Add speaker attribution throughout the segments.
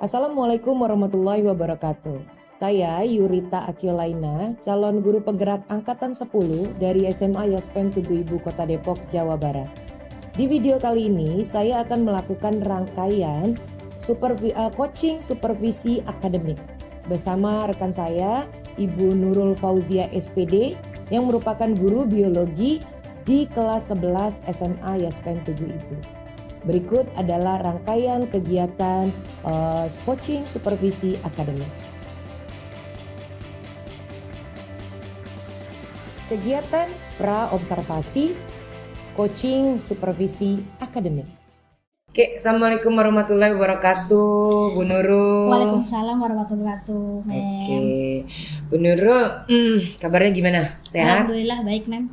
Speaker 1: Assalamualaikum warahmatullahi wabarakatuh. Saya Yurita Akiolaina, calon guru penggerak angkatan 10 dari SMA Yospen Tugu Ibu Kota Depok, Jawa Barat. Di video kali ini saya akan melakukan rangkaian coaching supervisi akademik bersama rekan saya Ibu Nurul Fauzia SPD yang merupakan guru biologi di kelas 11 SMA Yospen Tugu Ibu. Berikut adalah rangkaian kegiatan coaching supervisi akademik. Kegiatan pra-observasi coaching supervisi akademik. Oke, Assalamualaikum warahmatullahi wabarakatuh, Bu Nurul.
Speaker 2: Waalaikumsalam warahmatullahi wabarakatuh, Mem.
Speaker 1: Oke, Bu Nurul, kabarnya gimana? Sehat?
Speaker 2: Alhamdulillah baik, Mem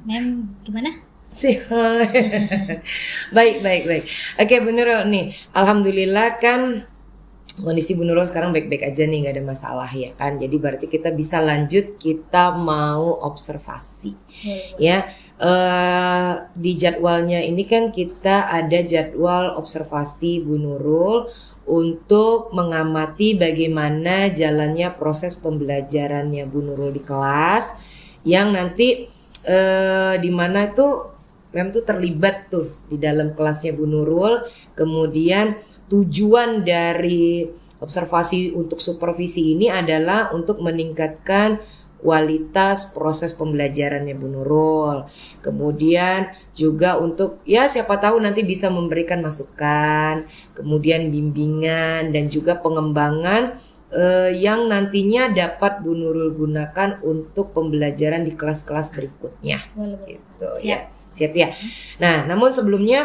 Speaker 2: gimana?
Speaker 1: Sehat. Baik. Oke, Bu Nurul nih, alhamdulillah kan kondisi Bu Nurul sekarang baik-baik aja nih, nggak ada masalah ya kan. Jadi berarti kita bisa lanjut, kita mau observasi. Ya, di jadwalnya ini kan kita ada jadwal observasi Bu Nurul untuk mengamati bagaimana jalannya proses pembelajarannya Bu Nurul di kelas, yang nanti di mana tuh Mem tuh terlibat tuh di dalam kelasnya Bu Nurul. Kemudian tujuan dari observasi untuk supervisi ini adalah untuk meningkatkan kualitas proses pembelajarannya Bu Nurul. Kemudian juga untuk ya siapa tahu nanti bisa memberikan masukan, kemudian bimbingan dan juga pengembangan yang nantinya dapat Bu Nurul gunakan untuk pembelajaran di kelas-kelas berikutnya. Gitu ya. Siap ya. Nah, namun sebelumnya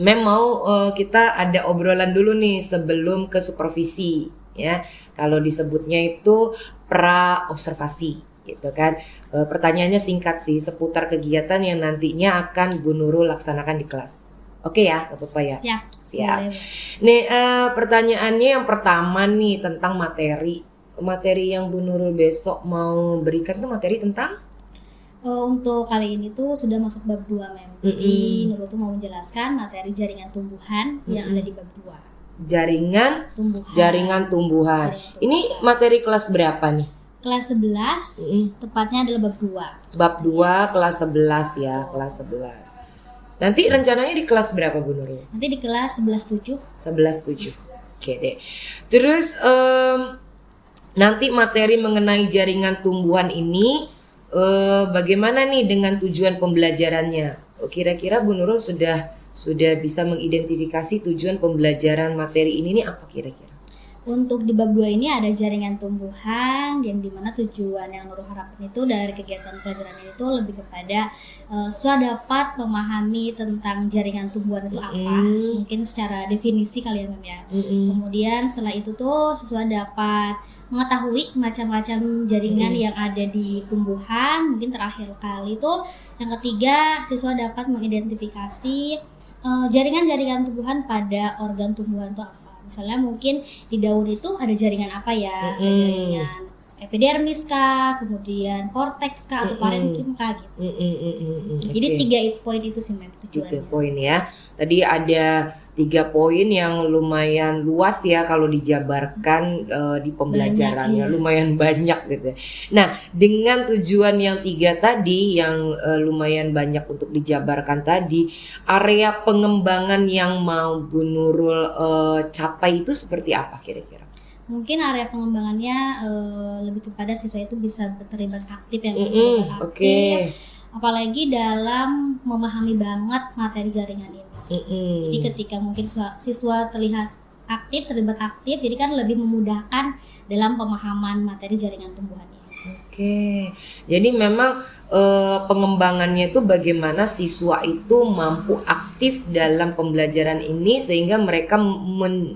Speaker 1: Mem mau kita ada obrolan dulu nih sebelum ke supervisi ya. Kalau disebutnya itu pra-observasi gitu kan. Pertanyaannya singkat sih seputar kegiatan yang nantinya akan Bu Nurul laksanakan di kelas. Oke ya, gak apa-apa ya. Siap. Nih pertanyaannya yang pertama nih tentang materi. Materi yang Bu Nurul besok mau berikan tuh materi tentang?
Speaker 2: Untuk kali ini tuh sudah masuk bab 2, Mem. Jadi Nurul tuh mau menjelaskan materi jaringan tumbuhan yang ada di bab 2.
Speaker 1: Jaringan tumbuhan. Ini materi kelas berapa nih?
Speaker 2: Kelas 11, tepatnya adalah bab 2.
Speaker 1: Bab 2 kelas 11 ya, kelas 11. Nanti rencananya di kelas berapa Bu Nurul?
Speaker 2: Nanti di kelas 11-7.
Speaker 1: 11-7. Oke deh. Terus nanti materi mengenai jaringan tumbuhan ini bagaimana nih dengan tujuan pembelajarannya? Kira-kira Bu Nurul sudah bisa mengidentifikasi tujuan pembelajaran materi ini nih apa kira-kira?
Speaker 2: Untuk di bab 2 ini ada jaringan tumbuhan yang dimana tujuan yang Nurul harapkan itu dari kegiatan pelajaran itu lebih kepada siswa dapat memahami tentang jaringan tumbuhan itu apa, mungkin secara definisi kali ya Mem ya. Kemudian setelah itu tuh siswa dapat mengetahui macam-macam jaringan yang ada di tumbuhan. Mungkin terakhir kali tuh yang ketiga siswa dapat mengidentifikasi jaringan-jaringan tumbuhan pada organ tumbuhan itu apa. Misalnya mungkin di daun itu ada jaringan apa ya, ada jaringan epidermis kah, kemudian korteks kah, atau parenkim kah gitu. Jadi 3 poin itu sih Mem tujuannya.
Speaker 1: 3 poin ya. Tadi ada 3 poin yang lumayan luas ya kalau dijabarkan di pembelajarannya, lumayan banyak gitu. Nah, dengan tujuan yang 3 tadi yang lumayan banyak untuk dijabarkan tadi, area pengembangan yang mau Bu Nurul capai itu seperti apa kira-kira?
Speaker 2: Mungkin area pengembangannya lebih kepada siswa itu bisa terlibat aktif yang terlibat aktif, apalagi dalam memahami banget materi jaringan ini. Jadi ketika mungkin siswa terlihat aktif, terlibat aktif, jadi kan lebih memudahkan dalam pemahaman materi jaringan tumbuhan ini.
Speaker 1: Oke, jadi memang pengembangannya itu bagaimana siswa itu mampu aktif dalam pembelajaran ini sehingga mereka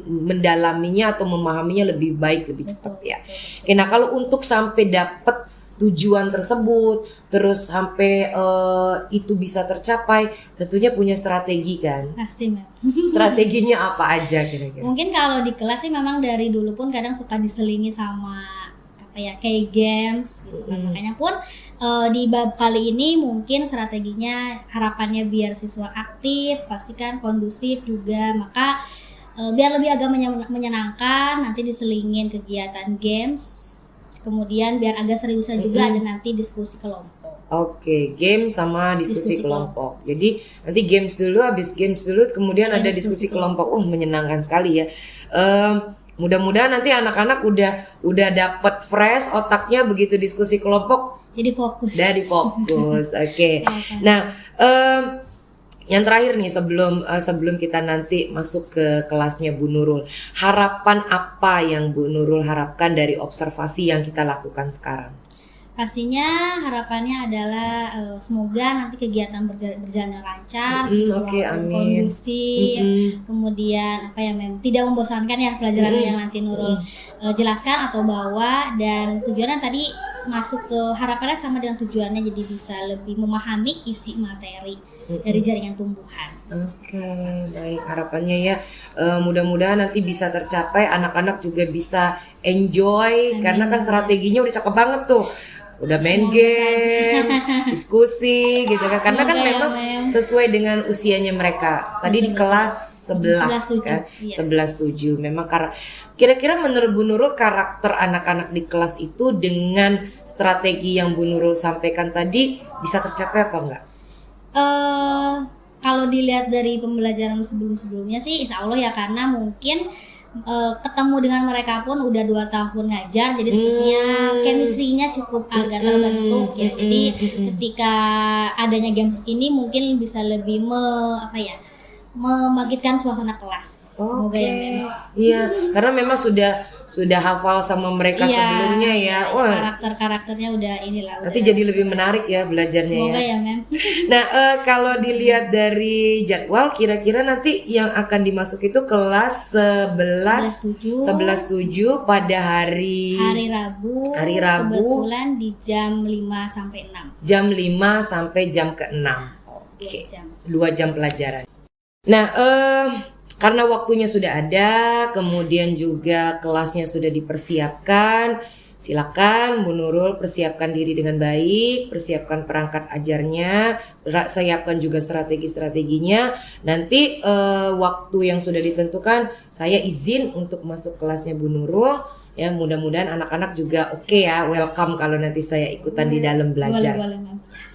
Speaker 1: mendalaminya atau memahaminya lebih baik, lebih cepat ya. Oke, nah kalau untuk sampai dapat tujuan tersebut, terus sampai itu bisa tercapai, tentunya punya strategi kan?
Speaker 2: Pasti Mem.
Speaker 1: Strateginya apa aja kira-kira?
Speaker 2: Mungkin kalau di kelas sih memang dari dulu pun kadang suka diselingi sama kayak games gitu kan. Makanya pun di bab kali ini mungkin strateginya harapannya biar siswa aktif, pastikan kondusif juga. Maka biar lebih agak menyenangkan, nanti diselingin kegiatan games, kemudian biar agak seriusan juga ada nanti diskusi kelompok.
Speaker 1: Oke, game sama diskusi kelompok. Jadi nanti games dulu, habis games dulu, kemudian ada diskusi kelompok. Menyenangkan sekali ya. Mudah-mudahan nanti anak-anak udah dapet fresh otaknya begitu diskusi kelompok.
Speaker 2: Jadi fokus.
Speaker 1: Oke. Nah, yang terakhir nih sebelum kita nanti masuk ke kelasnya Bu Nurul, harapan apa yang Bu Nurul harapkan dari observasi yang kita lakukan sekarang?
Speaker 2: Pastinya harapannya adalah semoga nanti kegiatan berjalan lancar, siswa kondusif, kemudian tidak membosankan ya pelajaran yang nanti Nurul jelaskan atau bawa, dan tujuannya tadi masuk ke harapannya sama dengan tujuannya, jadi bisa lebih memahami isi materi dari jaringan tumbuhan.
Speaker 1: Oke, baik, harapannya ya mudah-mudahan nanti bisa tercapai, anak-anak juga bisa enjoy. Amin. Karena kan strateginya udah cakep banget tuh, udah main games, diskusi gitu kan, karena kan memang sesuai dengan usianya mereka. Tadi di kelas 11 kan, 11-7. Memang kira-kira menurut Bu Nurul karakter anak-anak di kelas itu dengan strategi yang Bu Nurul sampaikan tadi bisa tercapai apa enggak?
Speaker 2: Kalau dilihat dari pembelajaran sebelum-sebelumnya sih insya Allah ya, karena mungkin ketemu dengan mereka pun udah 2 tahun ngajar, jadi sepertinya chemistry-nya cukup agak terbentuk ya. Jadi ketika adanya games ini mungkin bisa lebih membangkitkan suasana kelas. Semoga ya.
Speaker 1: Iya, karena memang sudah hafal sama mereka sebelumnya ya. Wah,
Speaker 2: karakternya udah inilah.
Speaker 1: Nanti jadi lebih menarik ya belajarnya.
Speaker 2: Semoga ya, Mem.
Speaker 1: Nah, kalau dilihat dari jadwal, kira-kira nanti yang akan dimasuk itu kelas 11-7 pada hari Rabu.
Speaker 2: Kebetulan di jam 5 sampai 6.
Speaker 1: Jam 5 sampai jam ke-6. Oke. 2 jam pelajaran. Nah, karena waktunya sudah ada, kemudian juga kelasnya sudah dipersiapkan, silakan Bu Nurul persiapkan diri dengan baik, persiapkan perangkat ajarnya, siapkan juga strategi-strateginya. Nanti waktu yang sudah ditentukan, saya izin untuk masuk kelasnya Bu Nurul. Ya, mudah-mudahan anak-anak juga oke ya, welcome kalau nanti saya ikutan di dalam belajar.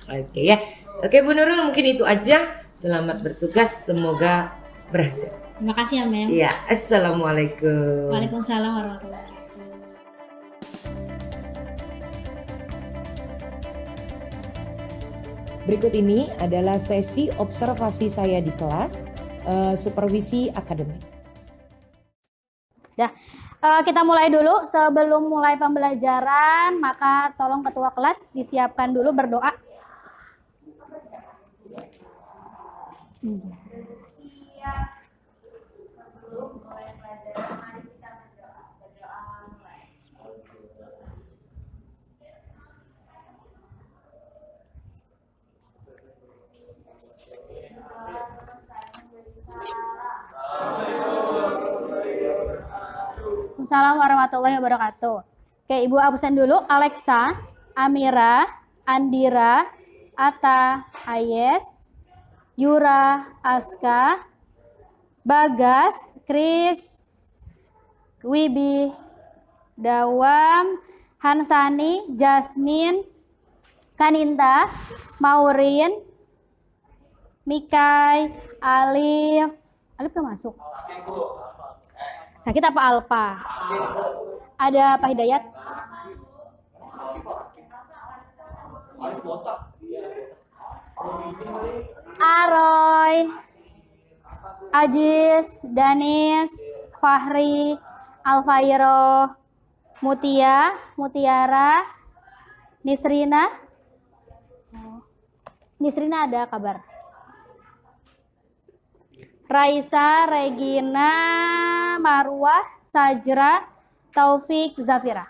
Speaker 1: Oke ya. Oke Bu Nurul, mungkin itu aja. Selamat bertugas, semoga berhasil.
Speaker 2: Terima kasih ya, Mem.
Speaker 1: Iya, assalamualaikum.
Speaker 2: Waalaikumsalam warahmatullahi wabarakatuh.
Speaker 1: Berikut ini adalah sesi observasi saya di kelas supervisi akademik.
Speaker 3: Kita mulai dulu. Sebelum mulai pembelajaran, maka tolong ketua kelas disiapkan dulu berdoa. Assalamualaikum warahmatullahi wabarakatuh. Oke, Ibu absen dulu. Alexa, Amira, Andira, Ata, Ayes, Yura, Aska, Bagas, Kris, Wibi, Dawam, Hansani, Jasmine, Kaninta, Maurin, Mikai, Alif gak masuk? Sakit apa Alpa? Ada Pak Hidayat? Aroy, Ajis, Danis, Fahri, Alfairo, Mutiara, Nisrina ada kabar. Raisa, Regina, Marwah, Sajra, Taufik, Zafira.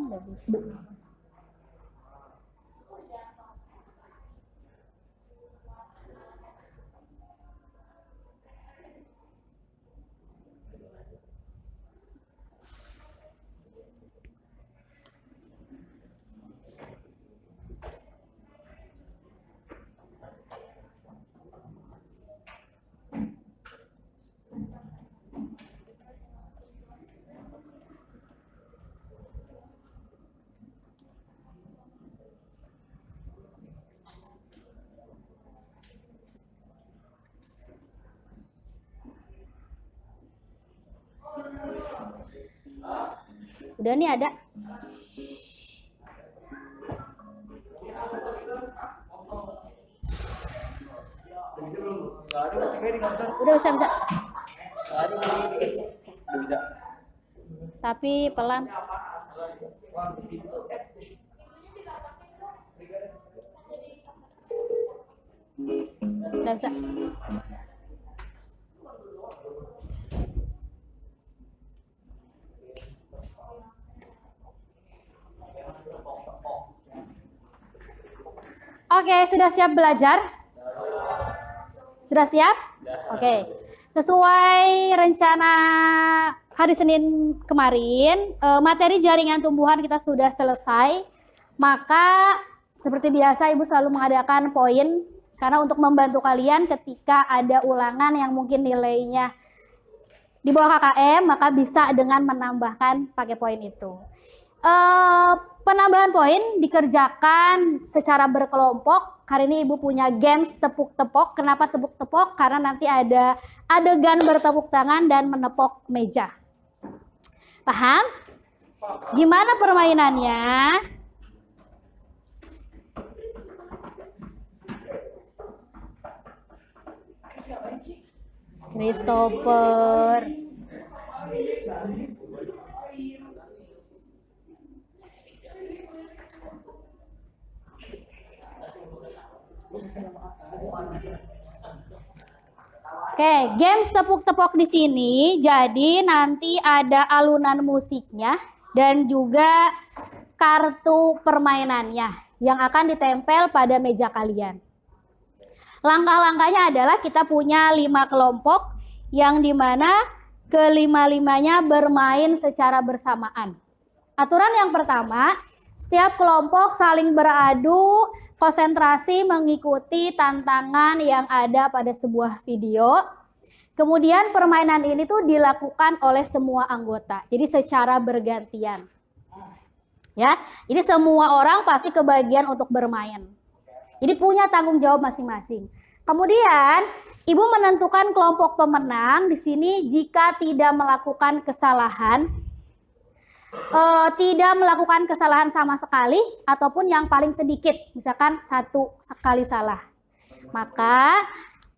Speaker 3: Nggak bisa. Udah nih ada. Udah bisa. Tapi pelan. Udah bisa. Oke, sudah siap belajar? Sudah siap? Oke. Sesuai rencana hari Senin kemarin, materi jaringan tumbuhan kita sudah selesai. Maka seperti biasa Ibu selalu mengadakan poin karena untuk membantu kalian ketika ada ulangan yang mungkin nilainya di bawah KKM, maka bisa dengan menambahkan pakai poin itu. Penambahan poin dikerjakan secara berkelompok. Hari ini Ibu punya games tepuk-tepok. Kenapa tepuk-tepok? Karena nanti ada adegan bertepuk tangan dan menepok meja. Paham? Gimana permainannya? Christopher. Oke, games tepuk-tepok di sini. Jadi nanti ada alunan musiknya dan juga kartu permainannya yang akan ditempel pada meja kalian. Langkah-langkahnya adalah kita punya 5 kelompok yang dimana kelima-limanya bermain secara bersamaan. Aturan yang pertama, setiap kelompok saling beradu, konsentrasi mengikuti tantangan yang ada pada sebuah video. Kemudian permainan ini tuh dilakukan oleh semua anggota. Jadi secara bergantian. Ya, jadi semua orang pasti kebagian untuk bermain. Jadi punya tanggung jawab masing-masing. Kemudian Ibu menentukan kelompok pemenang di sini jika tidak melakukan kesalahan. Tidak melakukan kesalahan sama sekali ataupun yang paling sedikit, misalkan 1 kali salah. Maka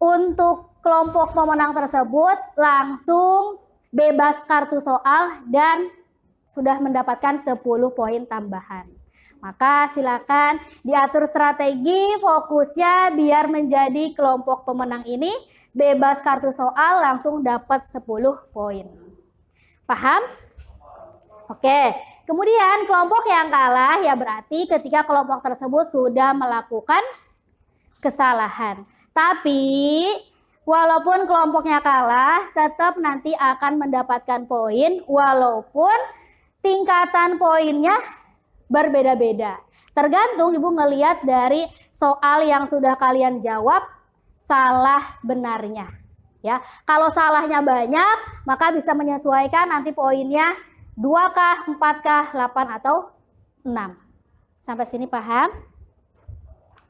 Speaker 3: untuk kelompok pemenang tersebut langsung bebas kartu soal dan sudah mendapatkan 10 poin tambahan. Maka silakan diatur strategi fokusnya biar menjadi kelompok pemenang ini bebas kartu soal langsung dapat 10 poin. Paham? Oke, kemudian kelompok yang kalah ya berarti ketika kelompok tersebut sudah melakukan kesalahan. Tapi walaupun kelompoknya kalah, tetap nanti akan mendapatkan poin walaupun tingkatan poinnya berbeda-beda. Tergantung Ibu ngelihat dari soal yang sudah kalian jawab salah benarnya. Ya, kalau salahnya banyak, maka bisa menyesuaikan nanti poinnya 2K, 4K, 8 atau 6. Sampai sini paham?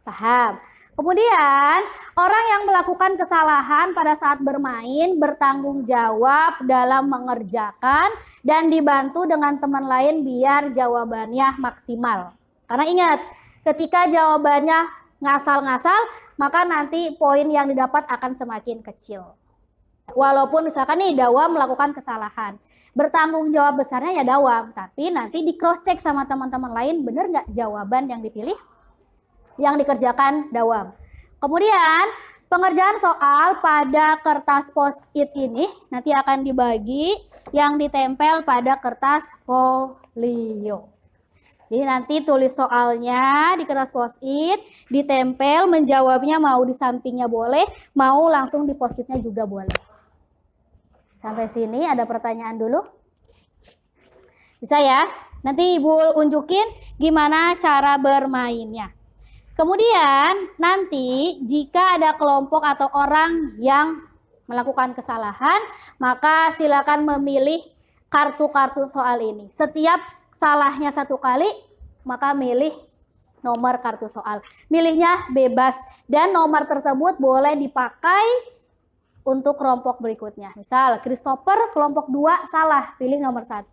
Speaker 3: Paham. Kemudian, orang yang melakukan kesalahan pada saat bermain bertanggung jawab dalam mengerjakan dan dibantu dengan teman lain biar jawabannya maksimal. Karena ingat, ketika jawabannya ngasal-ngasal, maka nanti poin yang didapat akan semakin kecil. Walaupun misalkan nih Dawam melakukan kesalahan, bertanggung jawab besarnya ya Dawam, tapi nanti di cross check sama teman-teman lain bener nggak jawaban yang dipilih, yang dikerjakan Dawam. Kemudian pengerjaan soal pada kertas post-it ini nanti akan dibagi yang ditempel pada kertas folio. Jadi nanti tulis soalnya di kertas post-it, ditempel, menjawabnya mau di sampingnya boleh, mau langsung di post-itnya juga boleh. Sampai sini ada pertanyaan dulu? Bisa ya? Nanti Ibu unjukin gimana cara bermainnya. Kemudian nanti jika ada kelompok atau orang yang melakukan kesalahan, maka silakan memilih kartu-kartu soal ini. Setiap salahnya 1 kali, maka milih nomor kartu soal. Milihnya bebas dan nomor tersebut boleh dipakai untuk kelompok berikutnya. Misal Christopher kelompok 2 salah, pilih nomor 1.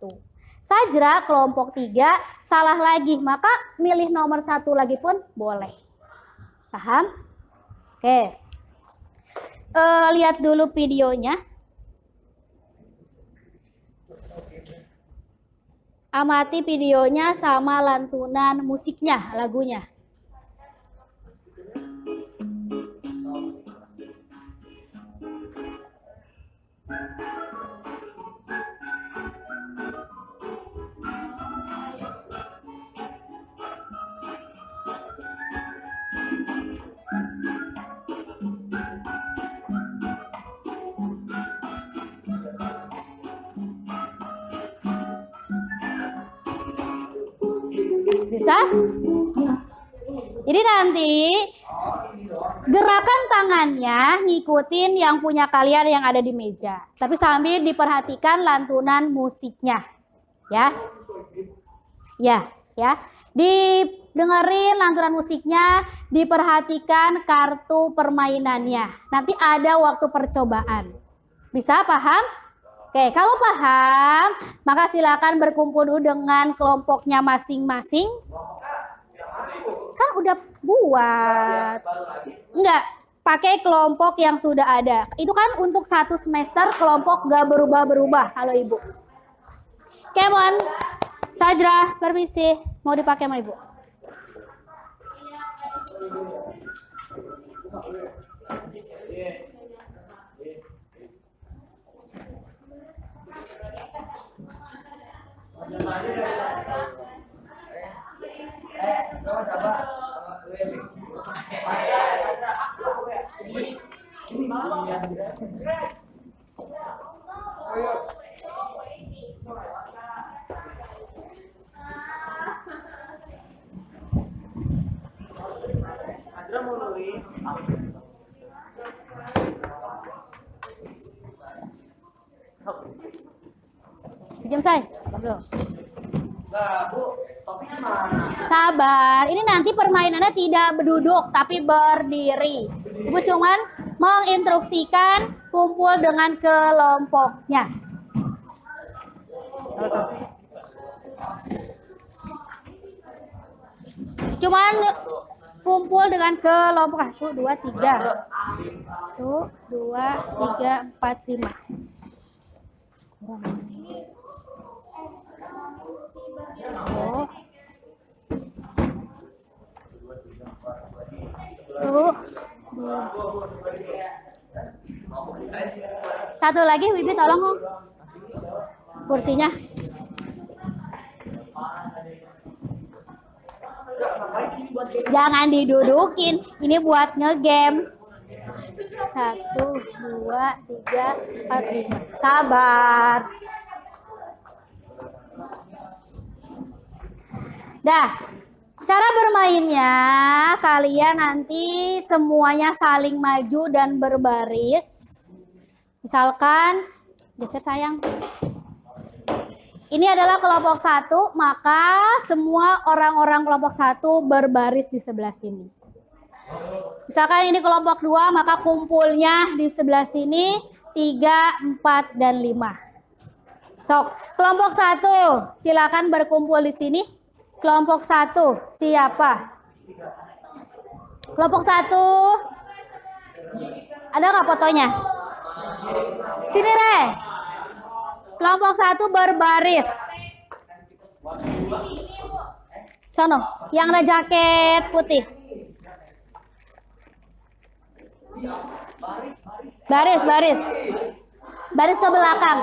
Speaker 3: Sajra kelompok 3 salah lagi, maka milih nomor 1 lagi pun boleh. Paham? Oke. Lihat dulu videonya. Amati videonya sama lantunan musiknya, lagunya. Bisa? Jadi nanti gerakan tangannya ngikutin yang punya kalian yang ada di meja. Tapi sambil diperhatikan lantunan musiknya. Ya. Ya. Didengerin lantunan musiknya, diperhatikan kartu permainannya. Nanti ada waktu percobaan. Bisa paham? Oke, kalau paham, maka silakan berkumpul dulu dengan kelompoknya masing-masing. Kan udah buat. Enggak, pakai kelompok yang sudah ada. Itu kan untuk 1 semester kelompok gak berubah-berubah. Halo Ibu. Oke, mohon Sajra, permisi. Mau dipakai sama Ibu? Jam saya. Sabar. Ini nanti permainannya tidak berduduk tapi berdiri. Ibu cuman menginstruksikan kumpul dengan kelompoknya. Cuman kumpul dengan kelompok. 1, 2, 3. 1, 2, 3, 4, 5. Satu lagi Wibi tolong kursinya. Jangan didudukin, ini buat nge-games. 1, 2, 3, 4, 5. Sabar. Dah, cara bermainnya kalian nanti semuanya saling maju dan berbaris. Misalkan, geser sayang. Ini adalah kelompok 1, maka semua orang-orang kelompok 1 berbaris di sebelah sini. Misalkan ini kelompok 2, maka kumpulnya di sebelah sini 3, 4, dan 5. Sok, kelompok 1 silakan berkumpul di sini. Kelompok 1 siapa? Kelompok 1 ada nggak fotonya? Sini Re. Kelompok 1 berbaris. Sono, yang ada jaket putih. Baris. Baris ke belakang.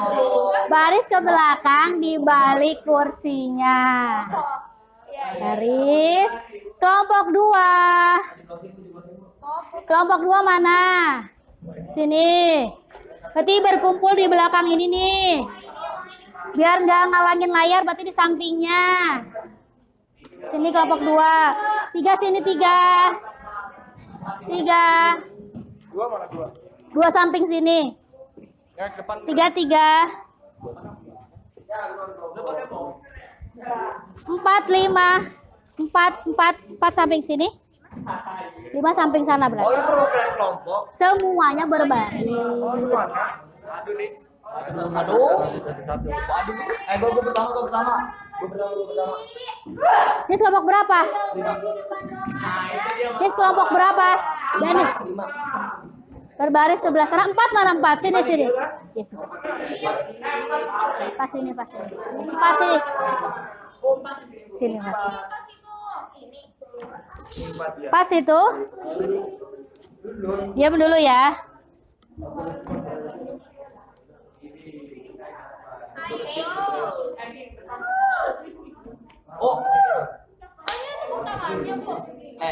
Speaker 3: Baris ke belakang di balik kursinya. Garis. Kelompok 2. Kelompok 2 mana? Sini. Berarti berkumpul di belakang ini nih. Biar nggak ngalangin layar, berarti di sampingnya. Sini kelompok 2. 3 sini 3. 3. 2 samping sini. 3 3. 4 5. 4 samping sini. 5 samping sana berarti. Semuanya berbaris.
Speaker 4: Aduh. Gue pertama.
Speaker 3: Nis kelompok berapa? Nis kelompok berapa? Danis. Berbaris sebelah sana. 4 mana 4? Sini. Yes. Pas sini. 4 sini. Sini 4. Pas itu. Diam dulu ya.
Speaker 4: Oh.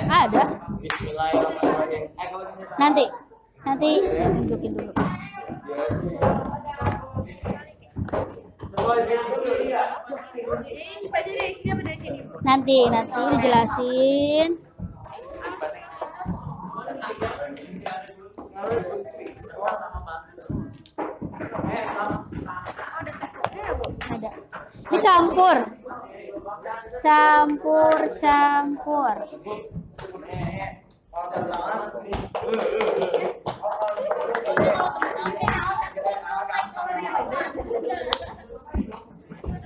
Speaker 3: Ada.
Speaker 4: Bismillahirrahmanirrahim.
Speaker 3: Nanti tunjukin dulu. Nanti dijelasin. Ada. Ini campur.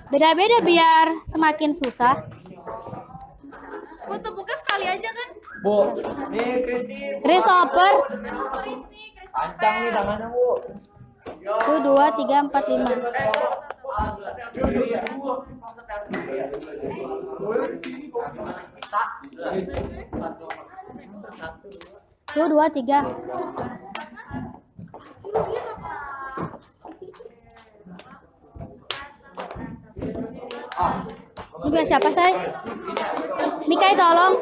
Speaker 3: Beda-beda biar semakin susah.
Speaker 2: Butuh buka sekali aja kan?
Speaker 4: Bu, nih Kristi.
Speaker 3: Christopher.
Speaker 4: Pancang nih tangannya, Bu.
Speaker 3: 1 2 3 4 5. Tuh 2 3. Ini punya siapa, Say? Mikai tolong.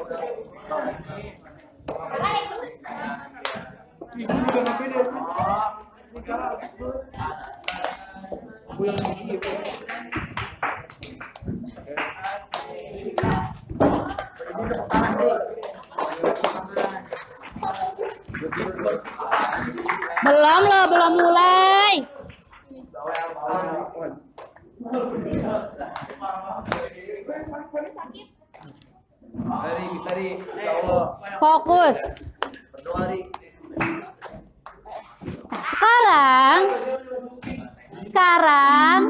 Speaker 3: Belum mulai.
Speaker 4: Bisa di. Ya Allah.
Speaker 3: Fokus.
Speaker 4: Berdoa di.
Speaker 3: Nah, sekarang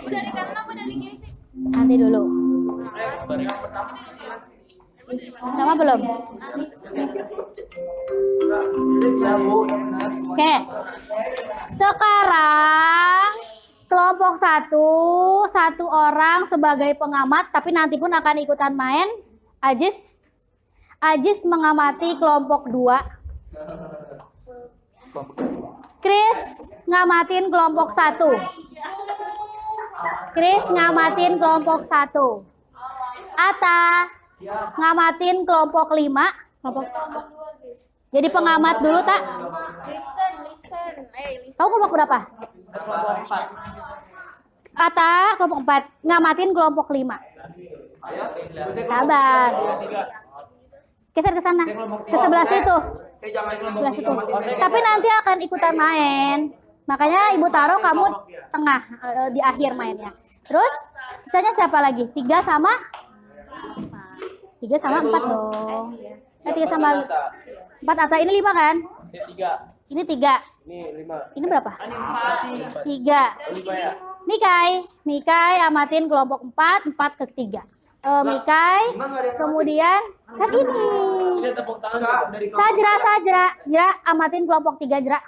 Speaker 2: Dari kanan apa dari kiri sih?
Speaker 3: nanti dulu. Sama belum?
Speaker 4: Ya, Bu.
Speaker 3: Oke. Sekarang kelompok 1 orang sebagai pengamat, tapi nanti pun akan ikutan main. Ajis mengamati kelompok 2. Chris ngamatin kelompok 1. Ata ngamatin kelompok 5. Jadi pengamat dulu, tak?
Speaker 2: Listen.
Speaker 3: Tahu kelompok berapa? Ata kelompok 4 ngamatin kelompok 5. Sabar. Geser ke sana, ke sebelah situ. Sebelah situ. Tapi nanti akan ikutan main. Makanya Ibu taruh kamu tengah di akhir mainnya. Terus sisanya siapa lagi? 3 sama 4 dong. 3 sama 4 Ata ini 5 kan? Ini 3. Ini berapa? 3. Mikai amatin kelompok 4 ke 3. Mikai, kemudian kan ini. Sajra amatin kelompok 3 Jra.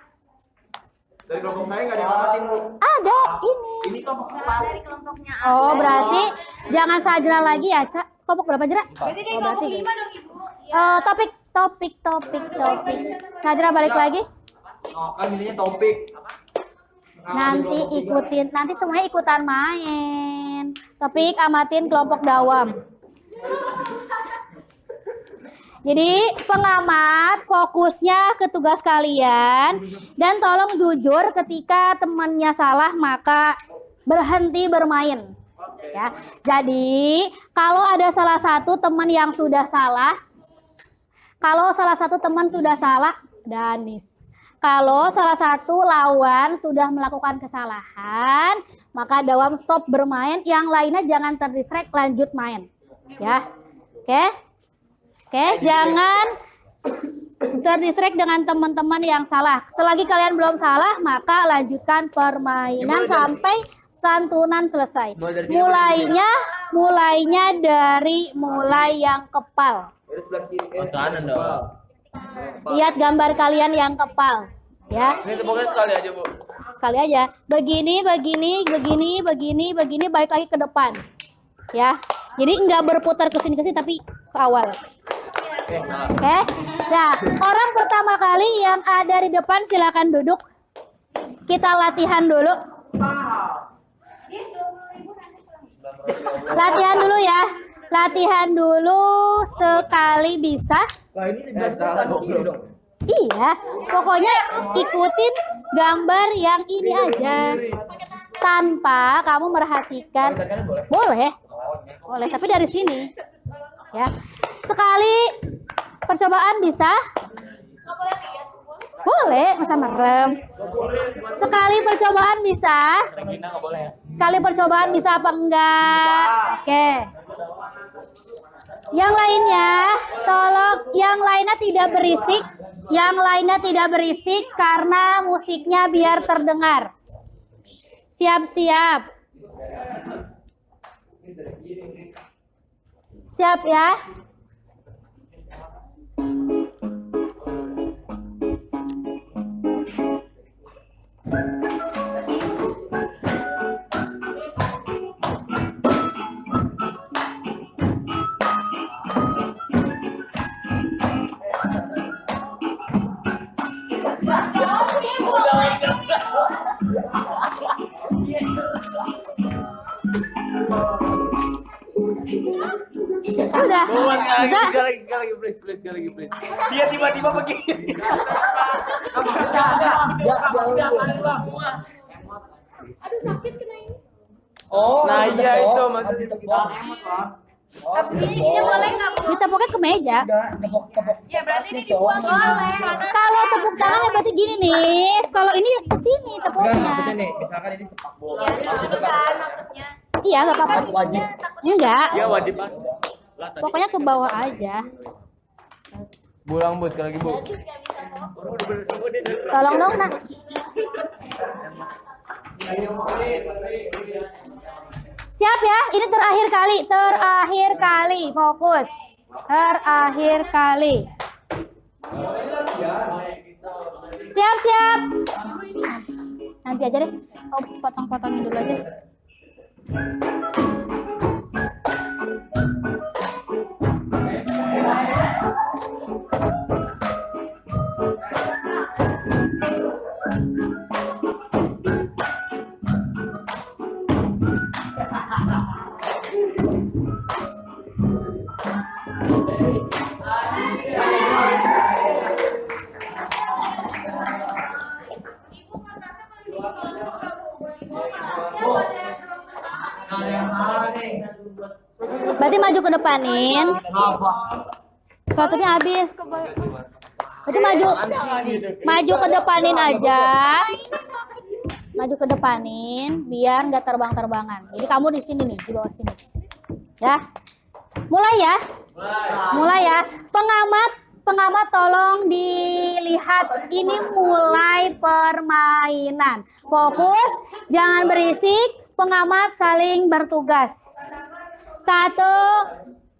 Speaker 4: Dari kelompok saya nggak ada yang ngamatin, Bu.
Speaker 3: Ada ini.
Speaker 4: Ini kelompok 4.
Speaker 3: Oh, berarti jangan Sajra lagi ya, Ca. Kelompok berapa Jra?
Speaker 2: Berarti dari kelompok 5 dong Ibu.
Speaker 3: Topik. Sajra balik lagi.
Speaker 4: Oh, kan ininya topik.
Speaker 3: Nanti semuanya ikutan main. Topik amatin kelompok dawam. Jadi pengamat fokusnya ke tugas kalian dan tolong jujur ketika temannya salah maka berhenti bermain. Ya. Jadi kalau ada salah satu teman yang sudah salah, Danis. Kalau salah satu lawan sudah melakukan kesalahan, maka dawam stop bermain, yang lainnya jangan terdistract, lanjut main. Ya. Oke, jangan terdistract dengan teman-teman yang salah. Selagi kalian belum salah, maka lanjutkan permainan sampai santunan selesai. Mulainya dari mulai yang kepal.
Speaker 4: Dari sebelah kiri.
Speaker 5: Kanan dong.
Speaker 3: Lihat gambar kalian yang kepal, ya.
Speaker 5: Ini pokoknya sekali aja, Bu.
Speaker 3: Sekali aja. Begini, balik lagi ke depan. Ya. Jadi nggak berputar ke sini tapi ke awal. Oke. Nah, orang pertama kali yang ada di depan silakan duduk. Kita latihan dulu. Latihan dulu ya. Latihan dulu sekali bisa.
Speaker 4: Wah, ini sebelah kanan kiri dong.
Speaker 3: Iya, pokoknya ikutin gambar yang ini aja. Tanpa kamu merhatikan. Boleh, tapi dari sini. Ya. Sekali percobaan bisa? Boleh, masa merem. Sekali percobaan bisa? Sekali percobaan bisa apa enggak? Oke. Yang lainnya, tolong yang lainnya tidak berisik. Yang lainnya tidak berisik karena musiknya biar terdengar. Siap-siap. Siap ya. Udah.
Speaker 5: Sekali lagi, please.
Speaker 4: Dia tiba-tiba begini.
Speaker 3: Aduh sakit kena ini.
Speaker 4: Oh,
Speaker 5: Nah, iya
Speaker 4: tepok.
Speaker 5: itu maksudnya.
Speaker 4: Harus ditepok.
Speaker 3: Ini boleh nggak? Ditepoknya ke meja.
Speaker 4: Udah, tepok.
Speaker 6: Ya berarti ini dibuang boleh.
Speaker 3: Kalau tepuk tangan ya berarti gini nih. Kalau ini ke sini
Speaker 4: Enggak,
Speaker 3: tepuknya.
Speaker 4: maksudnya nih, misalkan ini tepak bola.
Speaker 6: Kan maksudnya.
Speaker 3: Iya nggak apa-apa.
Speaker 4: Wajib.
Speaker 3: Enggak.
Speaker 5: Iya wajib Pak.
Speaker 3: Pokoknya ke bawah aja.
Speaker 5: Bulang, Bu, sekali lagi, Bu.
Speaker 3: Tolong dong nak. Siap ya, ini terakhir kali, fokus. Terakhir kali. Siap. Nanti aja deh, potong-potongin dulu aja. Berarti maju ke depanin. Suatunya habis. Berarti maju ke depanin aja. Maju ke depanin biar nggak terbang-terbangan. Jadi kamu di sini nih, di bawah sini. Ya. Mulai ya. Pengamat tolong dilihat, ini mulai permainan. Fokus, jangan berisik, pengamat saling bertugas. 1,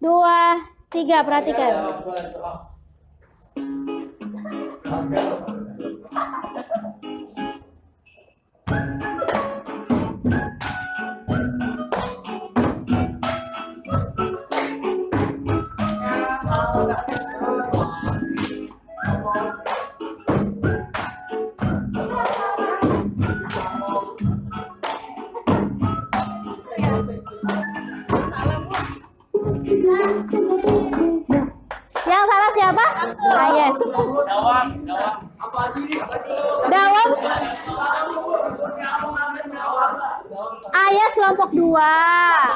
Speaker 3: 2, 3, perhatikan. kelompok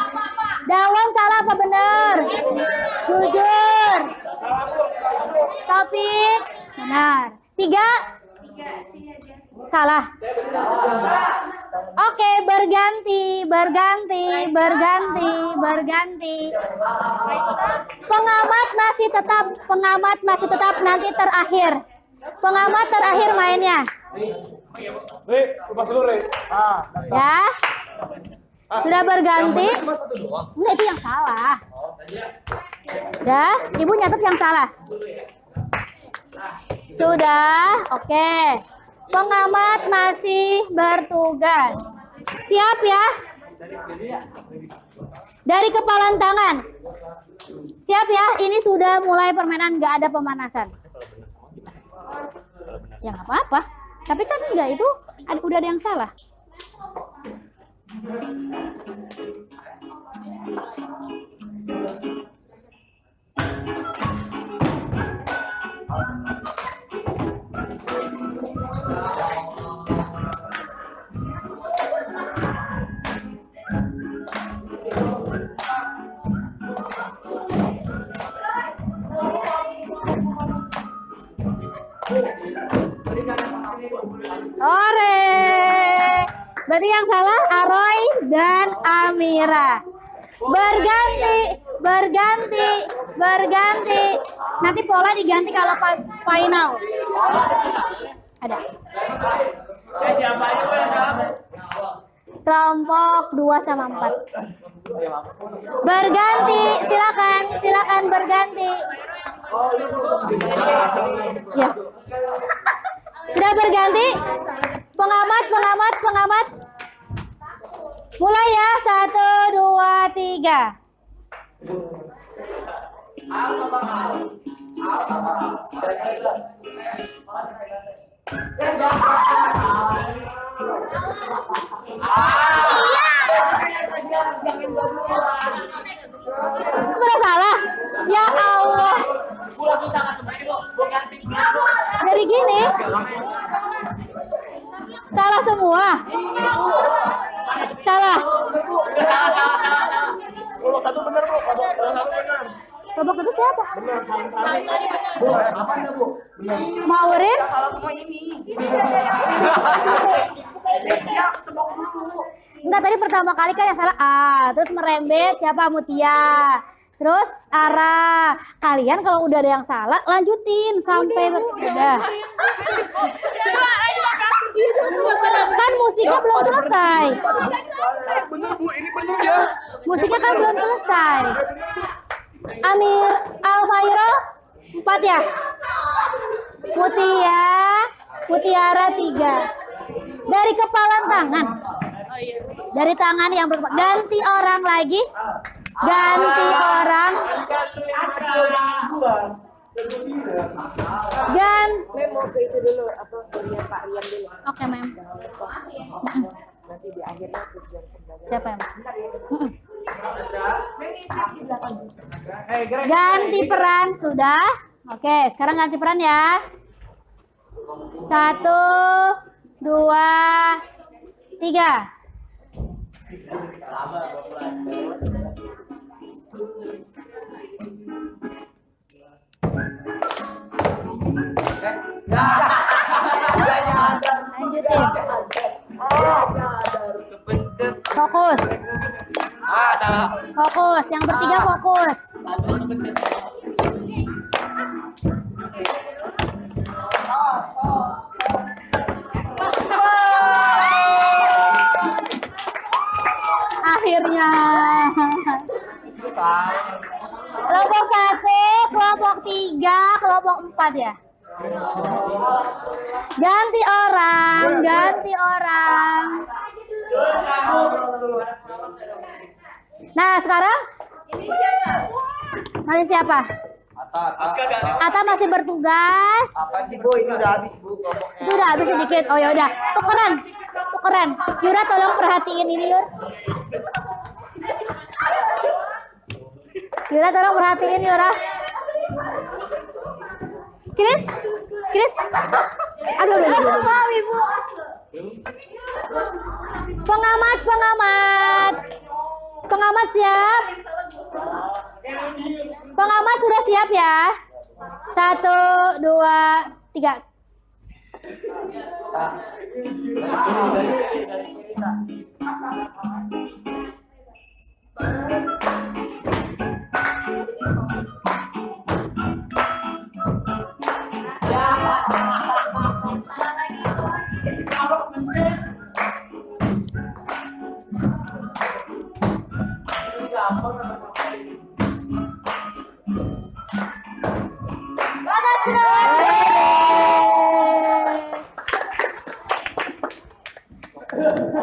Speaker 3: 2. Dawam salah apa benar? Jujur. Topik benar. 3 salah. Oke, berganti. Pengamat masih tetap nanti terakhir. Pengamat terakhir mainnya. Ya. Sudah berganti. Enggak, itu yang salah. Ya, Ibu nyatet yang salah. Sudah, oke. Pengamat masih bertugas. Siap ya? Dari kepalan tangan. Siap ya? Ini sudah mulai permainan, nggak ada pemanasan. Ya nggak apa-apa. Tapi kan enggak, itu udah ada yang salah. Ore. Berarti yang salah Aroy dan Amira. Berganti. Nanti pola diganti kalau pas final. Ada.
Speaker 5: Siapa aja yang salah?
Speaker 3: Kelompok 2 sama 4. Berganti, silakan berganti. Ya. Sudah berganti? Pengamat. Mulai ya, 1, 2, 3. Udah salah? Ya Allah. Jadi gini. Salah semua. Salah.
Speaker 4: Kelompok 1 benar, Bu. Kelompok 1 benar.
Speaker 3: Kelompok 1 siapa?
Speaker 4: Bu, apaan ya, Bu?
Speaker 3: Maurin?
Speaker 6: Salah semua ini. Ya, tebak dulu.
Speaker 3: Enggak, tadi pertama kali kan yang salah A, terus merembet siapa? Mutia. Terus Ara. Kalian kalau udah ada yang salah lanjutin sampai udah. Kan musiknya belum selesai.
Speaker 4: Bener, Bu. Ini bener ya.
Speaker 3: Musiknya kan belum selesai. Amir Alfairo 4 ya. Mutiara 3. Dari kepalan tangan. Dari tangan yang ganti orang lagi. Ganti orang.
Speaker 1: Mau ke itu dulu, apa kuliah Pak Rian dulu.
Speaker 3: Oke, Mem.
Speaker 1: Nanti di akhirnya ujian kembali.
Speaker 3: Siapa yang? Ganti peran sudah. Oke, sekarang ganti peran ya. 1, 2, 3. Lanjutin. Fokus. Fokus. Yang bertiga fokus. Akhirnya. Kelompok 1, kelompok 3, kelompok 4 ya. Ganti orang. Nah, sekarang nanti siapa? Ata masih bertugas.
Speaker 4: Apa sih, Bu? Ini udah habis, Bu. Kelompoknya.
Speaker 3: Itu udah habis sedikit. Oh ya udah, tukeran. Yura tolong perhatiin ini, Yur. Yura tolong perhatiin, Yura. Chris. Aduh. Pengamat. pengamat siap? Pengamat sudah siap ya? 1, 2, 3. Bagus, bro.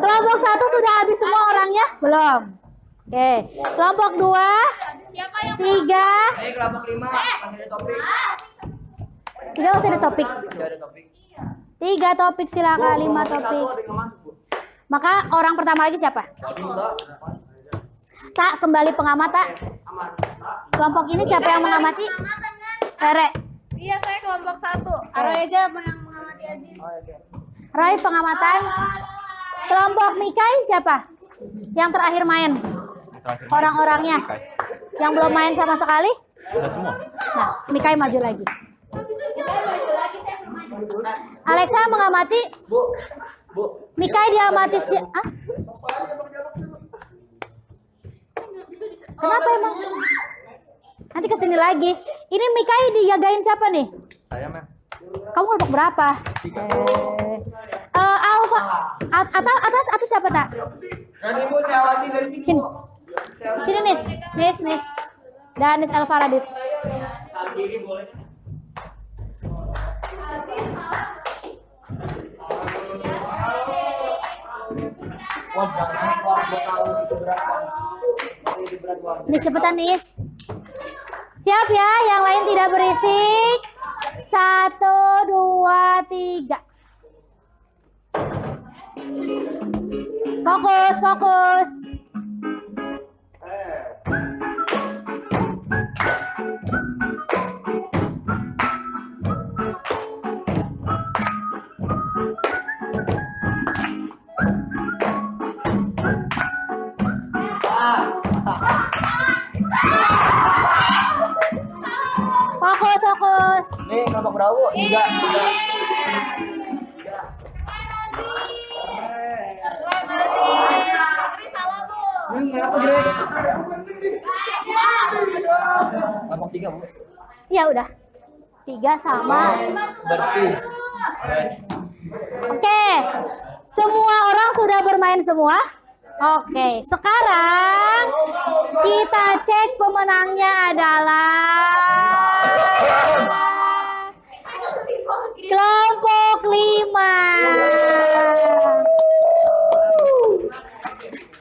Speaker 3: Kelompok 1 sudah habis semua orangnya? Belum. Oke. Kelompok 2, 3.
Speaker 4: Ini kelompok 5 masih ada topik.
Speaker 3: 3 masih ada topik.
Speaker 4: Masih ada topik.
Speaker 3: 3 topik silakan, 5 topik.
Speaker 4: Ada yang masuk, Bu.
Speaker 3: Maka orang pertama lagi siapa? Tak, kembali pengamat, Tak. Kelompok ini siapa yang mengamati? Rere.
Speaker 6: Iya, saya kelompok 1. Aroy aja yang mengamati aja.
Speaker 3: Roy pengamatan. Kelompok Mikai siapa? Yang terakhir main. Orang-orangnya. Yang belum main sama sekali? Nah, Mikai maju lagi. Alexa mengamati.
Speaker 4: Bu.
Speaker 3: Mikai diamati si... Ah? Kenapa emang? Nanti kesini lagi. Ini Mikai dijagain siapa nih?
Speaker 4: Saya, Mem.
Speaker 3: Kamu kelompok berapa? Alfa. Atas siapa, Tak?
Speaker 4: Nanti Bu saya awasin dari sini.
Speaker 3: Sini.
Speaker 4: Bu.
Speaker 3: Sini, Nis. Dan Nis Alfaradis.
Speaker 4: Wah, jangan gua tahu itu berapa. Ini berat banget.
Speaker 3: Nis cepetan, Nis. Siap ya, yang lain tidak berisik. 1, 2, 3. Fokus. Fokus.
Speaker 4: Nih, kelompok berapa, Bu? 3. Ini ngapa, Greg? Kelompok 3, Bu.
Speaker 3: Ya udah. 3 sama.
Speaker 4: Bersih.
Speaker 3: Oke. Semua orang sudah bermain semua? Oke, sekarang kita cek pemenangnya adalah kelompok 5.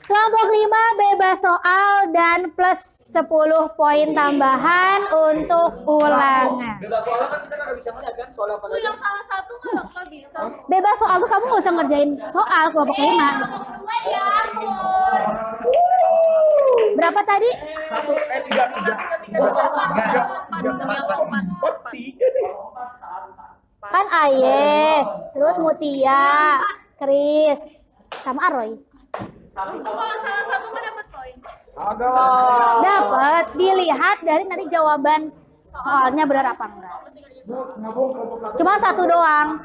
Speaker 3: Kelompok 5 bebas soal dan plus 10 poin tambahan untuk ulangan.
Speaker 4: Bebas soalnya kan kita nggak bisa ngeliat kan soal apa aja.
Speaker 6: Yang salah satu nggak bisa.
Speaker 3: Bebas soal tuh kamu nggak usah ngerjain soal kelompok 5. Berapa tadi?
Speaker 4: 3.
Speaker 3: Kan Ayes, terus Mutia, Kris, sama Aroy.
Speaker 6: Kalau salah satu mah dapat poin.
Speaker 4: Agak lah.
Speaker 3: Dapat dilihat dari nanti jawaban soalnya benar apa enggak. Cuma 1 doang.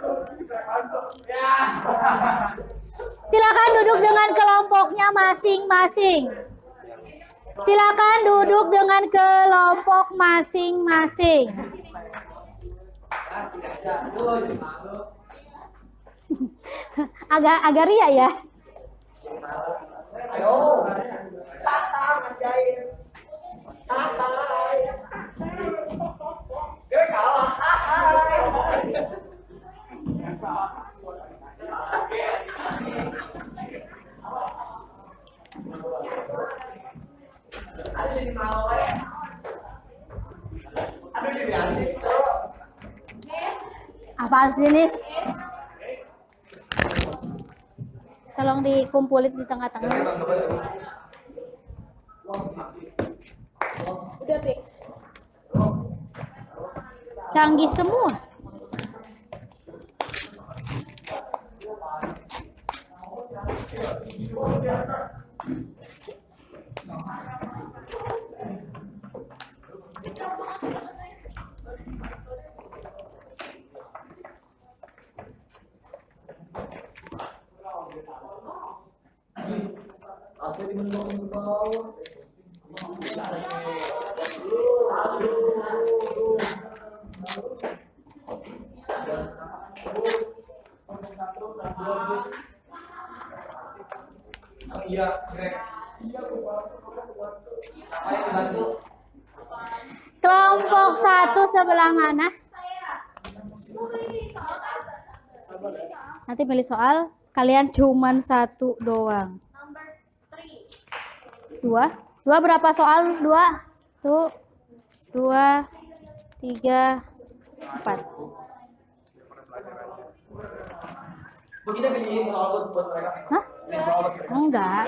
Speaker 3: Silakan duduk dengan kelompoknya masing-masing. Silakan duduk dengan kelompok masing-masing. Agak ria ya.
Speaker 4: Ayo. Tata ngerjain. Tata. Gue kalah.
Speaker 3: Apaan sih ini? Tolong dikumpulin di tengah-tengah.
Speaker 6: Udah, Pik.
Speaker 3: Canggih semua.
Speaker 4: Asli dibentuk ke bawah. Iya, Greg. Apa yang dibantu?
Speaker 3: Kelompok 1 sebelah mana? Nanti pilih soal, kalian cuman 1 doang. 2 berapa soal? 2 tuh 2 3 4.
Speaker 4: Bu, kita pilihin soal buat mereka.
Speaker 3: Hah?
Speaker 4: Pilih soal buat mereka.
Speaker 3: Enggak.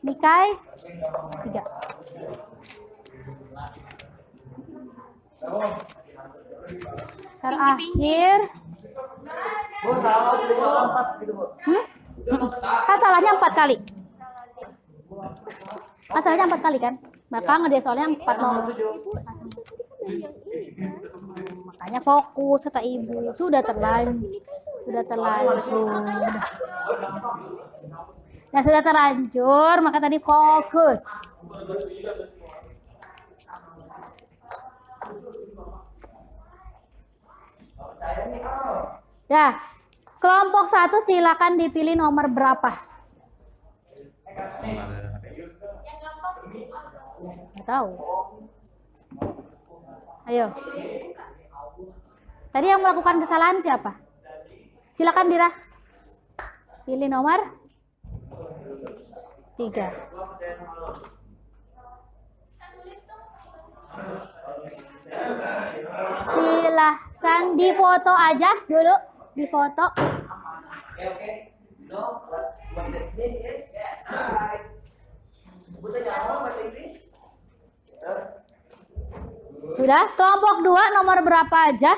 Speaker 3: Mikai 3. Terakhir.
Speaker 4: Bu, salah pilih soal 4 gitu, Bu.
Speaker 3: Kan salahnya 4 kali. Masalahnya 4 kali kan? Bapak ngerjain soalnya 4 nomor. Makanya fokus kata ibu. Sudah terlanjur. Nah, sudah terlanjur, maka tadi fokus. Ya, kelompok 1 silakan dipilih nomor berapa? Nggak tahu. Ayo. Tadi yang melakukan kesalahan siapa? Silakan Dira. Pilih nomor 3. Silahkan difoto aja dulu. Difoto.
Speaker 4: Oke. No, what does it is? Right. Bu, tanya apa bahasa Inggris?
Speaker 3: Sudah? Kelompok 2 nomor berapa aja?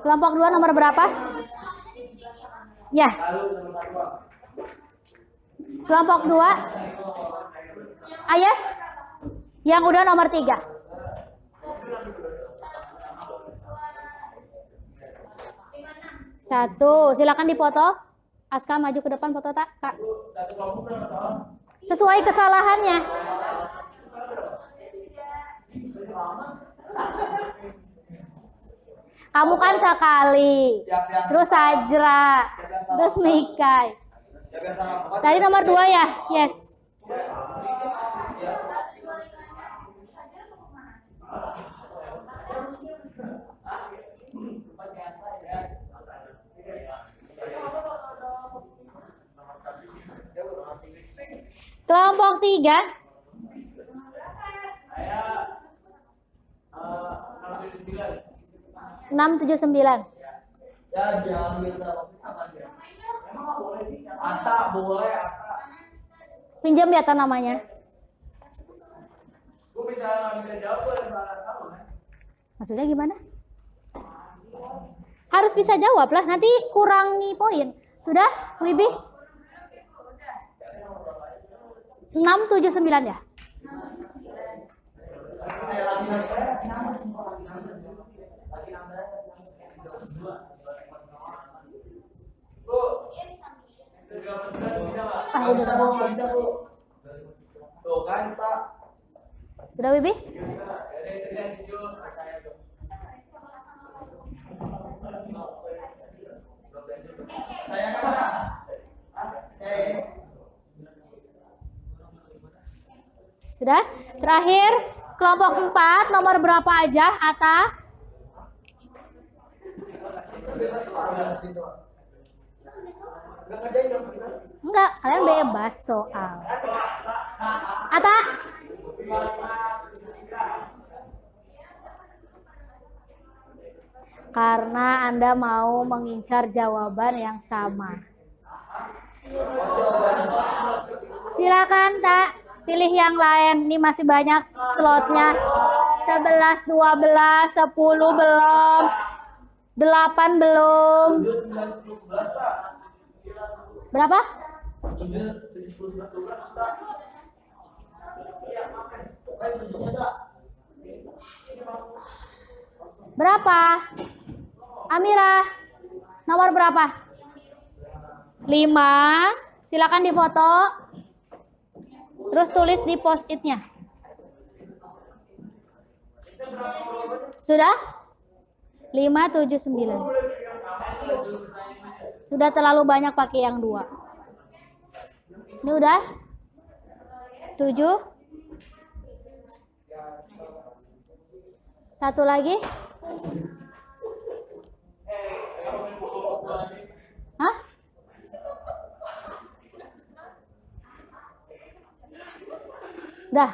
Speaker 3: Kelompok 2 nomor berapa? Ya. Kelompok 2. Ayas? Yang udah nomor 3. Satu, silakan dipoto. Aska maju ke depan foto tak, Kak. Sesuai kesalahannya. Kamu kan sekali. Terus Sajra. Terus Mikai. Tadi nomor 2 ya? Yes. Kelompok 3. 679.
Speaker 4: Ya, jangan minta apa dia. Ata boleh, Ata.
Speaker 3: Pinjam ya namanya.
Speaker 5: Gue bisa jawab boleh sama kan?
Speaker 3: Maksudnya gimana? Harus bisa jawab lah, nanti kurangi poin. Sudah, Wibi? 679 ya? Ah, udah.
Speaker 4: Tuh kan, Pak.
Speaker 3: Sudah, Wibi?
Speaker 4: Saya kan, Pak.
Speaker 3: Sudah? Terakhir, kelompok 4 nomor berapa aja, Ata?
Speaker 4: Enggak kerjain dong kita.
Speaker 3: Enggak, kalian bebas soal. Ata? Karena Anda mau mengincar jawaban yang sama. Silakan, Tak. Pilih yang lain. Ini masih banyak slotnya. 11, 12, 10 belum. 8 belum. Berapa?
Speaker 4: 7, 10, 11, 12.
Speaker 3: Berapa? Amira, nomor berapa? 5. Silakan difoto. Terus tulis di post-it-nya. Sudah? 5, 7, 9. Sudah terlalu banyak pakai yang 2. Ini udah? 7. Satu lagi. Hah? Dah.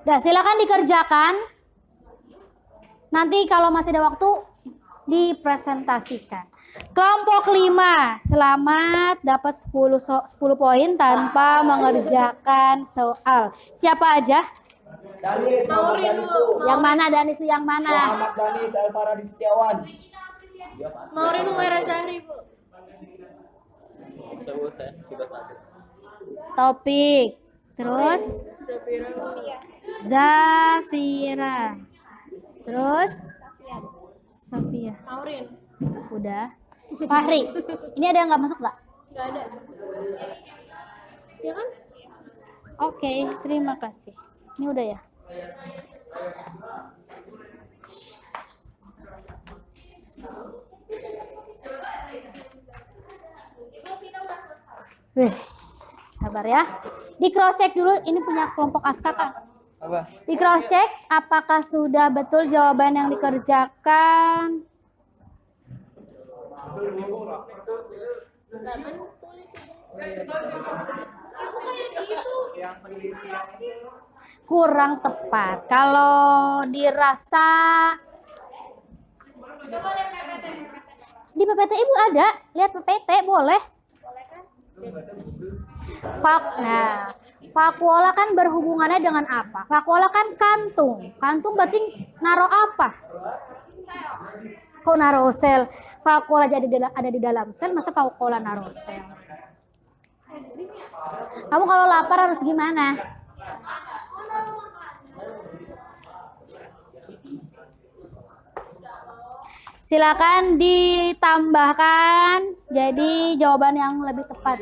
Speaker 3: Dah, silakan dikerjakan. Nanti kalau masih ada waktu dipresentasikan. Kelompok 5, selamat dapat 10 poin tanpa mengerjakan soal. Siapa aja?
Speaker 4: Danis, Muhammad Danis tuh.
Speaker 3: Yang mana Danis yang mana?
Speaker 4: Muhammad Danis, Alfaradi Setiawan.
Speaker 6: Maurin Humaira Zahri, Bu.
Speaker 5: Saya sudah sakit.
Speaker 3: Topik. Terus Zafira. Terus Sofia.
Speaker 6: Maurin.
Speaker 3: Udah. Fahri. Ini ada yang nggak masuk nggak?
Speaker 6: Gak ada. Ya kan?
Speaker 3: Oke, terima kasih. Ini udah ya. Sabar ya. Di cross check dulu, ini punya kelompok Aska kan?
Speaker 5: Apa?
Speaker 3: Di cross check apakah sudah betul jawaban yang dikerjakan? Kurang tepat. Kalau dirasa di PPT Ibu ada, lihat PPT boleh. Nah, vakuola kan berhubungannya dengan apa? Vakuola kan kantung. Kantung berarti naruh apa? Kok naruh sel? Vakuola jadi ada di dalam sel, masa vakuola naruh sel? Kamu kalau lapar harus gimana? Silakan ditambahkan jadi jawaban yang lebih tepat.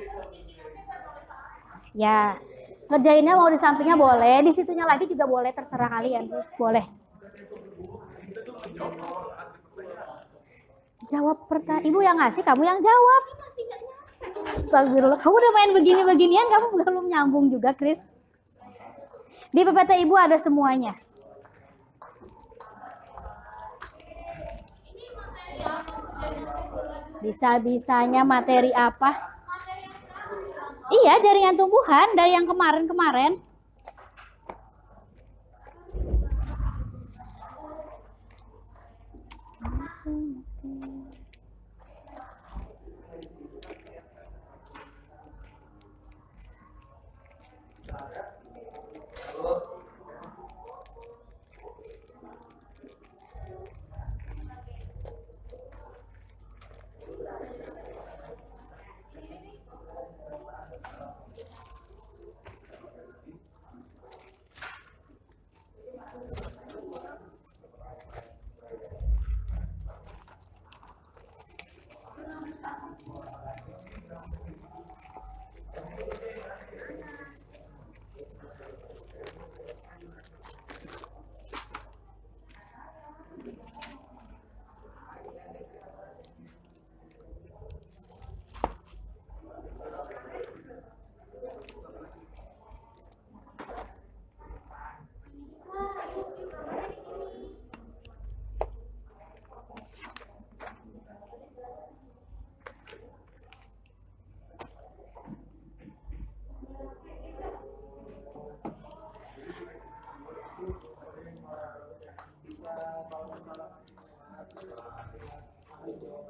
Speaker 3: Ya, ngerjainnya mau di sampingnya boleh, di situnya lagi juga boleh, terserah kalian, boleh. Jawab pertanyaan, Ibu yang ngasih, kamu yang jawab. Astagfirullah, kamu udah main begini-beginian, kamu belum nyambung juga, Chris. Di PPT Ibu ada semuanya. Bisa-bisanya materi apa? Iya, jaringan tumbuhan dari yang kemarin-kemarin.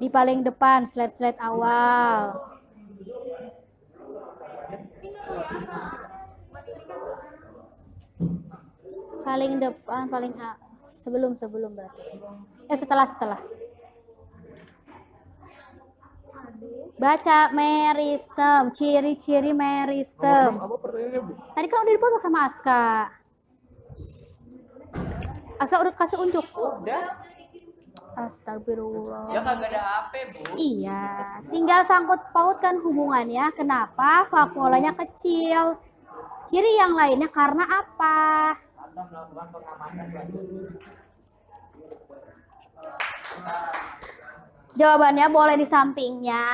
Speaker 3: Di paling depan, slide-slide awal. Paling depan, paling sebelum berarti. Setelah. Baca meristem, ciri-ciri meristem.
Speaker 5: Apa pertanyaannya, Bu?
Speaker 3: Tadi kan udah dipoto sama Aska. Aska udah kasih unjuk.
Speaker 5: Udah.
Speaker 3: Astagfirullah.
Speaker 5: Ya kagak ada HP, Bu.
Speaker 3: Iya, tinggal sangkut pautkan hubungannya. Kenapa vakuolanya kecil? Ciri yang lainnya karena apa?
Speaker 5: Atau melakukan pengamatan lanjut.
Speaker 3: Jawabannya boleh di sampingnya,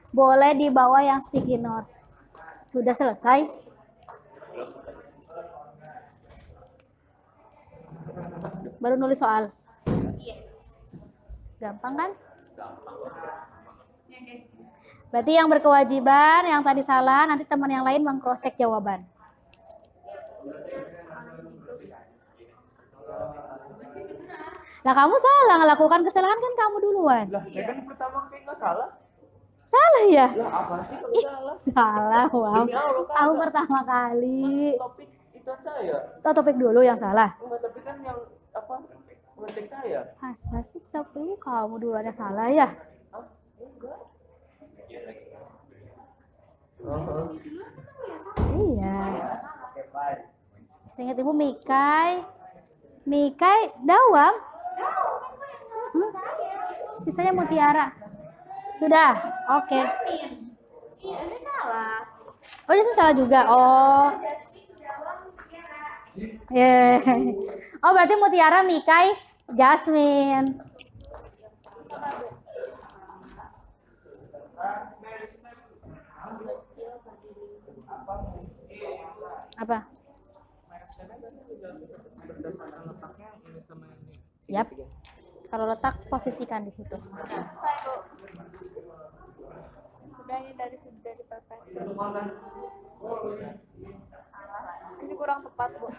Speaker 3: boleh di bawah yang sticky note. Sudah selesai? Baru nulis soal. Gampang kan? Berarti yang berkewajiban, yang tadi salah, nanti teman yang lain meng-cross check jawaban. Lah kamu salah, ngelakukan kesalahan kan kamu duluan.
Speaker 5: Lah, saya kan pertama sih nggak salah.
Speaker 3: Salah ya?
Speaker 5: Lah, apa sih kalau
Speaker 3: Ih,
Speaker 5: salah?
Speaker 3: salah, wow.
Speaker 5: Demi Allah, Kak.
Speaker 3: Tahu pertama kali.
Speaker 5: Topik itu saya.
Speaker 3: Tahu topik dulu yang salah.
Speaker 5: Enggak, tapi kan yang apa? Ngecek saya.
Speaker 3: Masa sih topik kamu duluan yang salah ya?
Speaker 5: Hah? Enggak. Oh.
Speaker 3: Iya.
Speaker 5: Oke, baik.
Speaker 3: Seingat ibu Mikai. Mikai Dawam. Sisanya Mutiara. Sudah. Oke. Oh, itu salah juga. Oh. Oh, berarti Mutiara, Mikai, Jasmine. Apa?
Speaker 5: Berdasarkan letaknya ini sama ini.
Speaker 3: Yap. Kalau letak posisikan di situ.
Speaker 6: Udahnya dari pepet. Masih kurang tepat, Bu.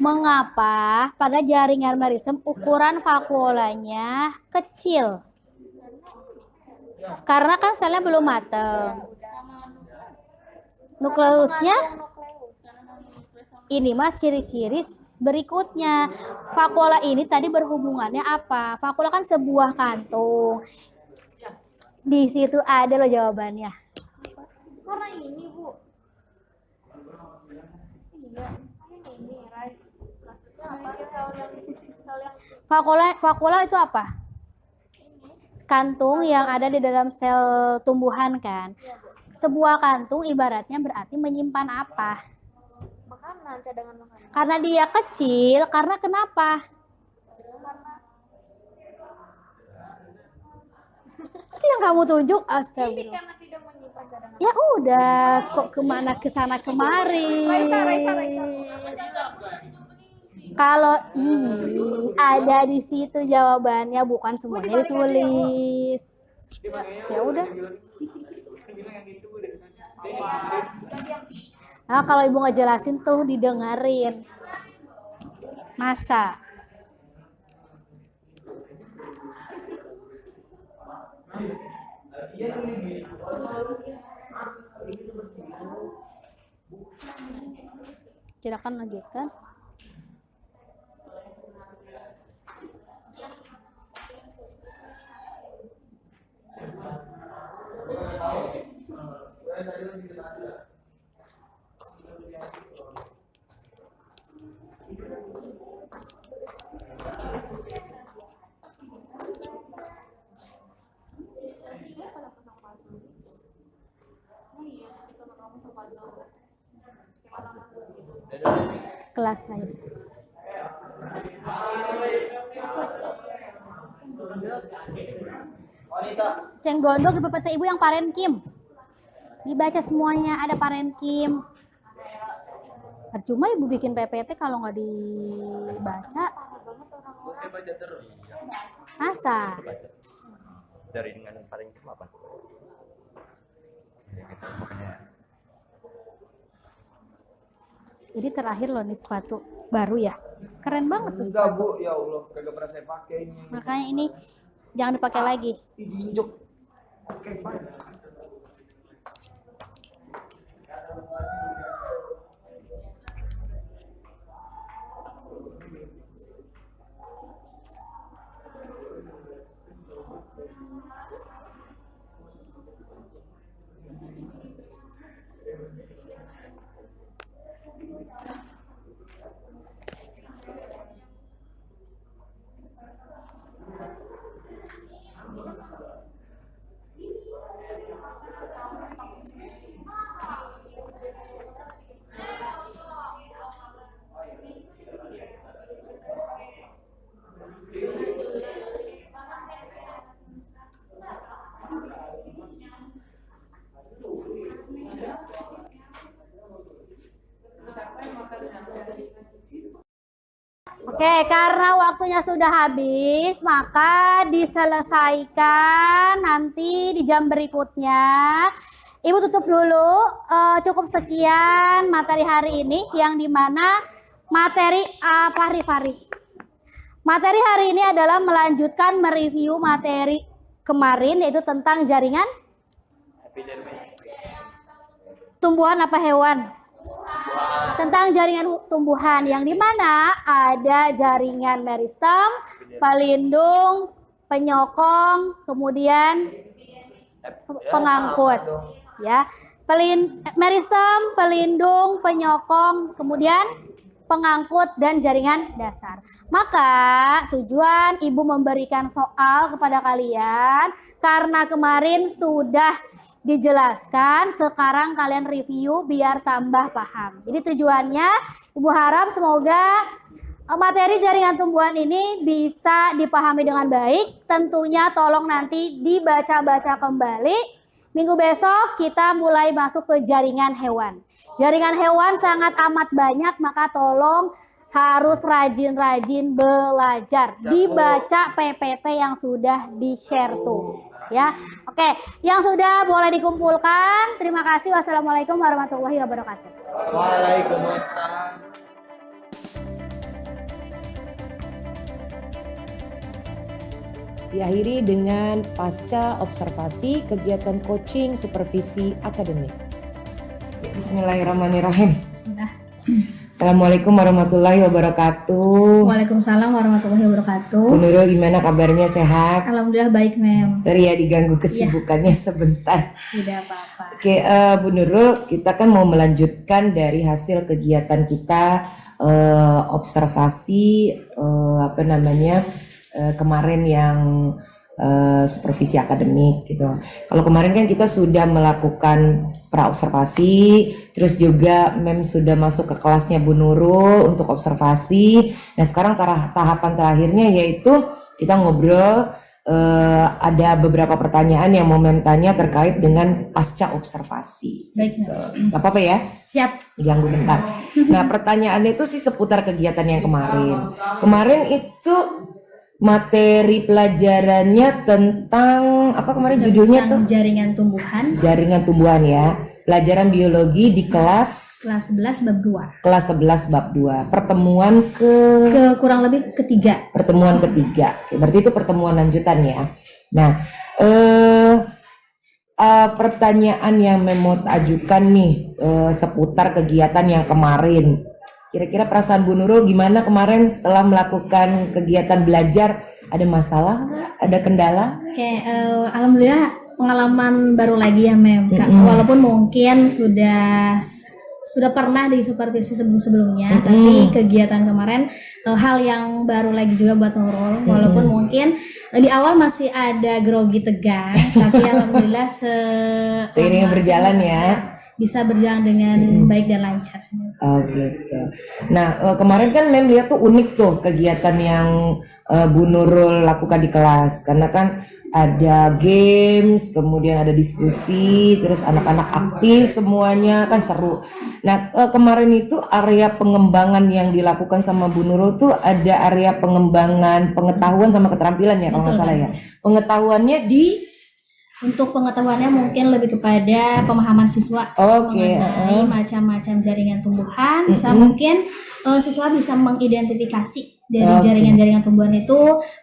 Speaker 3: Mengapa pada jaringan merisem ukuran vakuolanya kecil? Karena kan selnya belum matang. Nukleusnya ini mas ciri-ciri berikutnya. Vakuola ini tadi berhubungannya apa? Vakuola kan sebuah kantung. Di situ ada loh jawabannya.
Speaker 6: Karena ini, Bu. Ini, right? Memiliki sel yang
Speaker 3: Vakuola itu apa? Kantung yang ada di dalam sel tumbuhan kan. Sebuah kantung ibaratnya berarti menyimpan apa?
Speaker 6: makanan, cadangan makanan.
Speaker 3: Karena dia kecil, karena kenapa? Itu yang kamu tunjuk,
Speaker 6: Ini
Speaker 3: astagfirullah.
Speaker 6: karena tidak menyimpan cadangan.
Speaker 3: Ya udah, kok kemana kesana kemari.
Speaker 6: Raisa.
Speaker 3: Kalau ini ada di situ jawabannya, bukan semuanya ditulis. Ya udah. Nah, kalau ibu ngejelasin tuh didengerin. Masa? Silakan lanjutkan. Kelas saya. Ceng gondok di PPT ibu yang parenkim. Dibaca semuanya, ada parenkim. Percuma ibu bikin PPT kalau nggak dibaca.
Speaker 5: Saya baca terus.
Speaker 3: Masa?
Speaker 7: Dari dengan paling apa? Ya gitu pokoknya.
Speaker 3: Ini terakhir loh nih sepatu baru ya. Keren banget tuh
Speaker 4: Enggak,
Speaker 3: sepatu.
Speaker 4: Bu, ya Allah, kagak pernah saya pakai ini.
Speaker 3: Makanya ini jangan dipakai lagi.
Speaker 4: Diinjuk. Oke, fine.
Speaker 3: Oke, karena waktunya sudah habis, maka diselesaikan nanti di jam berikutnya. Ibu tutup dulu, cukup sekian materi hari ini, yang dimana materi Fahri. Materi hari ini adalah melanjutkan mereview materi kemarin, yaitu tentang jaringan tumbuhan apa hewan? Tentang jaringan tumbuhan, yang dimana ada jaringan meristem, pelindung, penyokong, kemudian pengangkut. Ya, meristem, pelindung, penyokong, kemudian pengangkut dan jaringan dasar. Maka tujuan ibu memberikan soal kepada kalian karena kemarin sudah dijelaskan, sekarang kalian review biar tambah paham. Jadi tujuannya ibu harap semoga materi jaringan tumbuhan ini bisa dipahami dengan baik. Tentunya tolong nanti dibaca-baca kembali. Minggu besok kita mulai masuk ke jaringan hewan. Jaringan hewan sangat amat banyak, maka tolong harus rajin-rajin belajar. Dibaca PPT yang sudah di-share tuh. Ya, oke. Yang sudah boleh dikumpulkan. Terima kasih. Wassalamualaikum warahmatullahi wabarakatuh.
Speaker 4: Waalaikumsalam.
Speaker 1: Diakhiri dengan pasca observasi kegiatan coaching supervisi akademik. Bismillahirrahmanirrahim. Assalamualaikum warahmatullahi wabarakatuh.
Speaker 2: Waalaikumsalam warahmatullahi wabarakatuh.
Speaker 1: Bu Nurul, gimana kabarnya, sehat?
Speaker 2: Alhamdulillah baik, Mem.
Speaker 1: Sorry ya diganggu kesibukannya sebentar.
Speaker 2: Tidak apa-apa.
Speaker 1: Oke, Bu Nurul, kita kan mau melanjutkan dari hasil kegiatan kita observasi kemarin yang supervisi akademik gitu. Kalau kemarin kan kita sudah melakukan praobservasi, terus juga Mem sudah masuk ke kelasnya Bu Nurul untuk observasi. Nah sekarang tahapan terakhirnya yaitu kita ngobrol, ada beberapa pertanyaan yang mau Mem tanya terkait dengan pasca observasi.
Speaker 2: Baik,
Speaker 1: Gitu. Gak apa-apa ya?
Speaker 2: Siap.
Speaker 1: Diganggu bentar. Nah pertanyaannya itu sih seputar kegiatan yang kemarin. Kemarin itu materi pelajarannya tentang apa kemarin judulnya tuh?
Speaker 2: Jaringan tumbuhan.
Speaker 1: Jaringan tumbuhan ya. Pelajaran biologi di kelas
Speaker 2: 11 bab 2.
Speaker 1: Kelas 11 bab 2. Pertemuan
Speaker 2: Kurang lebih ketiga.
Speaker 1: pertemuan ketiga. Oke, berarti itu pertemuan lanjutan ya. Nah, pertanyaan yang Memot ajukan nih seputar kegiatan yang kemarin. Kira-kira perasaan Bu Nurul gimana kemarin setelah melakukan kegiatan belajar? Ada masalah nggak? Ada kendala?
Speaker 2: Oke, alhamdulillah pengalaman baru lagi ya, Mem. Walaupun mungkin sudah pernah di supervisi sebelumnya, tapi kegiatan kemarin hal yang baru lagi juga buat Nurul. Walaupun mungkin di awal masih ada grogi tegang, tapi alhamdulillah
Speaker 1: Seiring berjalan ya.
Speaker 2: Bisa berjalan dengan baik dan lancar.
Speaker 1: Oh gitu. Nah kemarin kan Mem lihat tuh unik tuh kegiatan yang Bu Nurul lakukan di kelas, karena kan ada games, kemudian ada diskusi, terus anak-anak aktif semuanya kan seru. Nah kemarin itu area pengembangan yang dilakukan sama Bu Nurul tuh ada area pengembangan pengetahuan sama keterampilan ya kalau nggak salah ya. Pengetahuannya
Speaker 2: Untuk pengetahuannya mungkin lebih kepada pemahaman siswa mengenai macam-macam jaringan tumbuhan. Bisa mungkin siswa bisa mengidentifikasi dari jaringan-jaringan tumbuhan itu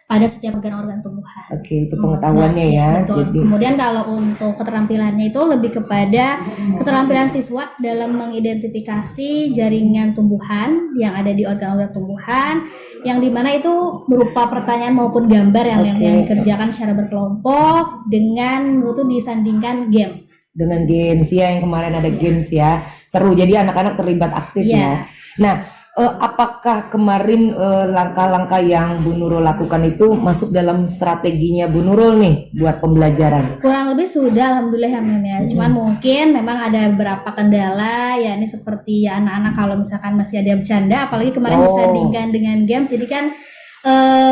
Speaker 2: pada setiap organ-organ tumbuhan.
Speaker 1: Oke, itu pengetahuannya ya.
Speaker 2: Betul.
Speaker 1: Jadi
Speaker 2: Kemudian kalau untuk keterampilannya itu lebih kepada keterampilan siswa dalam mengidentifikasi jaringan tumbuhan yang ada di organ-organ tumbuhan, yang dimana itu berupa pertanyaan maupun gambar yang dikerjakan secara berkelompok dengan itu disandingkan games.
Speaker 1: Dengan games ya, yang kemarin ada games ya, seru. Jadi anak-anak terlibat aktif ya. Nah, apakah kemarin langkah-langkah yang Bu Nurul lakukan itu masuk dalam strateginya Bu Nurul nih buat pembelajaran?
Speaker 2: Kurang lebih sudah, alhamdulillah ya, Mem ya. Cuman mungkin memang ada beberapa kendala ya, ini seperti ya anak-anak kalau misalkan masih ada yang bercanda, apalagi kemarin disandingkan dengan games, jadi kan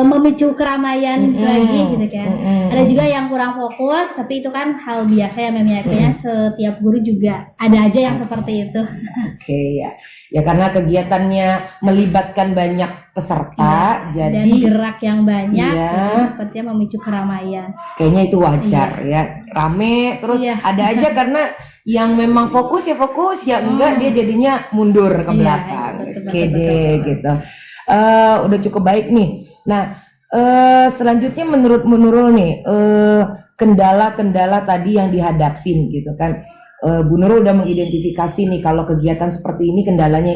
Speaker 2: memicu keramaian lagi gitu kan. Ada juga yang kurang fokus, tapi itu kan hal biasa ya Mem ya. Kayaknya setiap guru juga ada aja yang seperti itu.
Speaker 1: Oke ya. Ya karena kegiatannya melibatkan banyak peserta,
Speaker 2: Dan
Speaker 1: jadi
Speaker 2: gerak yang banyak,
Speaker 1: Iya.
Speaker 2: jadi sepertinya memicu keramaian.
Speaker 1: kayaknya itu wajar ya. Rame terus
Speaker 2: Iya.
Speaker 1: ada aja karena yang memang fokus ya fokus, ya enggak dia jadinya mundur ke
Speaker 2: Iya,
Speaker 1: belakang.
Speaker 2: betul,
Speaker 1: Oke
Speaker 2: betul,
Speaker 1: deh
Speaker 2: betul.
Speaker 1: gitu. Udah cukup baik nih. Nah, selanjutnya menurut Nurul nih, kendala-kendala tadi yang dihadapin gitu kan. Bu Nurul udah mengidentifikasi nih kalau kegiatan seperti ini kendalanya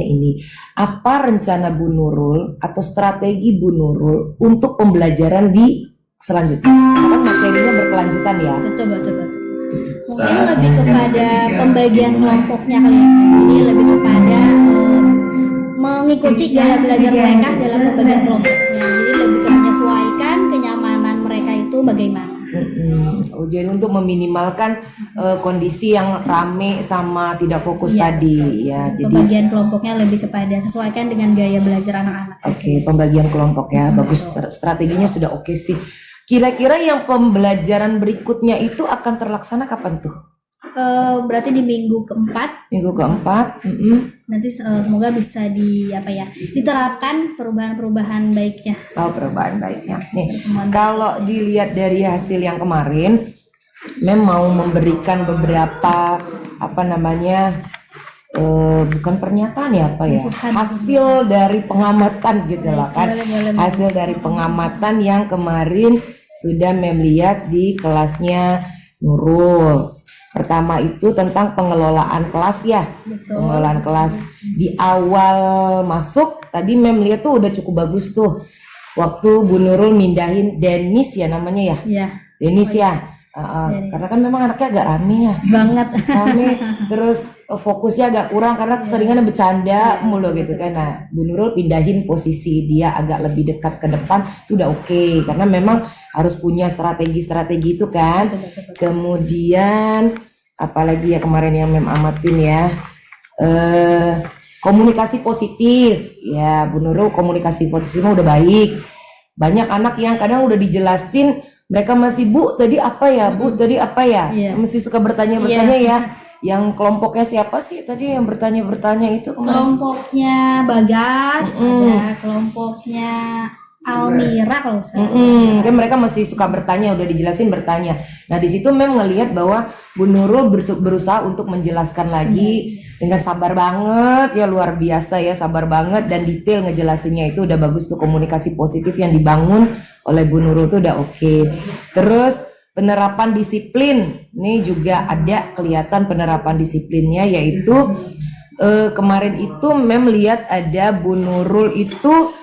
Speaker 1: ini. Apa rencana Bu Nurul atau strategi Bu Nurul untuk pembelajaran di selanjutnya? Karena kan materinya berkelanjutan ya.
Speaker 2: Betul. Mungkin lebih kepada pembagian kelompoknya kali ya. Ini lebih kepada mengikuti gaya belajar mereka dalam pembagian kelompoknya. Jadi lebih ke menyesuaikan kenyamanan mereka itu bagaimana.
Speaker 1: Oh, jadi untuk meminimalkan kondisi yang rame sama tidak fokus
Speaker 2: Iya.
Speaker 1: tadi ya. Jadi
Speaker 2: Pembagian kelompoknya lebih kepada sesuaikan dengan gaya belajar anak-anak.
Speaker 1: oke, pembagian kelompok ya. Bagus, strateginya sudah oke sih. Kira-kira yang pembelajaran berikutnya itu akan terlaksana kapan tuh?
Speaker 2: Berarti di minggu keempat
Speaker 1: Minggu keempat.
Speaker 2: nanti semoga bisa diterapkan perubahan-perubahan baiknya.
Speaker 1: Oh, perubahan baiknya. Nih,
Speaker 2: Pertemuan
Speaker 1: kalau dilihat dari hasil yang kemarin, Mem mau memberikan beberapa bukan pernyataan ya
Speaker 2: Masukan.
Speaker 1: hasil dari pengamatan gitu lah kan.
Speaker 2: Boleh.
Speaker 1: Hasil dari pengamatan yang kemarin sudah Mem lihat di kelasnya Nurul. Pertama itu tentang pengelolaan kelas ya.
Speaker 2: Betul.
Speaker 1: Pengelolaan kelas di awal masuk tadi Mem lihat tuh udah cukup bagus tuh. Waktu Bu Nurul mindahin Denis ya namanya ya.
Speaker 2: Iya,
Speaker 1: Denis ya.
Speaker 2: Denis.
Speaker 1: Karena kan memang anaknya agak rame ya.
Speaker 2: banget.
Speaker 1: Rame terus fokusnya agak kurang karena keseringan bercanda mulu gitu kan. Nah, Bu Nurul pindahin posisi dia agak lebih dekat ke depan itu udah oke karena memang harus punya strategi itu kan.
Speaker 2: Betul.
Speaker 1: Kemudian apalagi ya kemarin yang Mem amatin ya, komunikasi positif ya. Bu Nurul komunikasi positifnya udah baik. Banyak anak yang kadang udah dijelasin mereka masih Bu tadi apa ya
Speaker 2: Iya.
Speaker 1: masih suka bertanya ya. Yang kelompoknya siapa sih tadi yang bertanya itu kemarin?
Speaker 2: Kelompoknya Bagas, ada kelompoknya Almira kalau saya.
Speaker 1: Kan mereka masih suka bertanya, udah dijelasin bertanya. Nah di situ Mem ngelihat bahwa Bu Nurul berusaha untuk menjelaskan lagi dengan sabar banget ya, luar biasa ya, sabar banget dan detail ngejelasinnya itu udah bagus tuh. Komunikasi positif yang dibangun oleh Bu Nurul tuh udah oke. Terus penerapan disiplin, ini juga ada kelihatan penerapan disiplinnya, yaitu kemarin itu Mem lihat ada Bu Nurul itu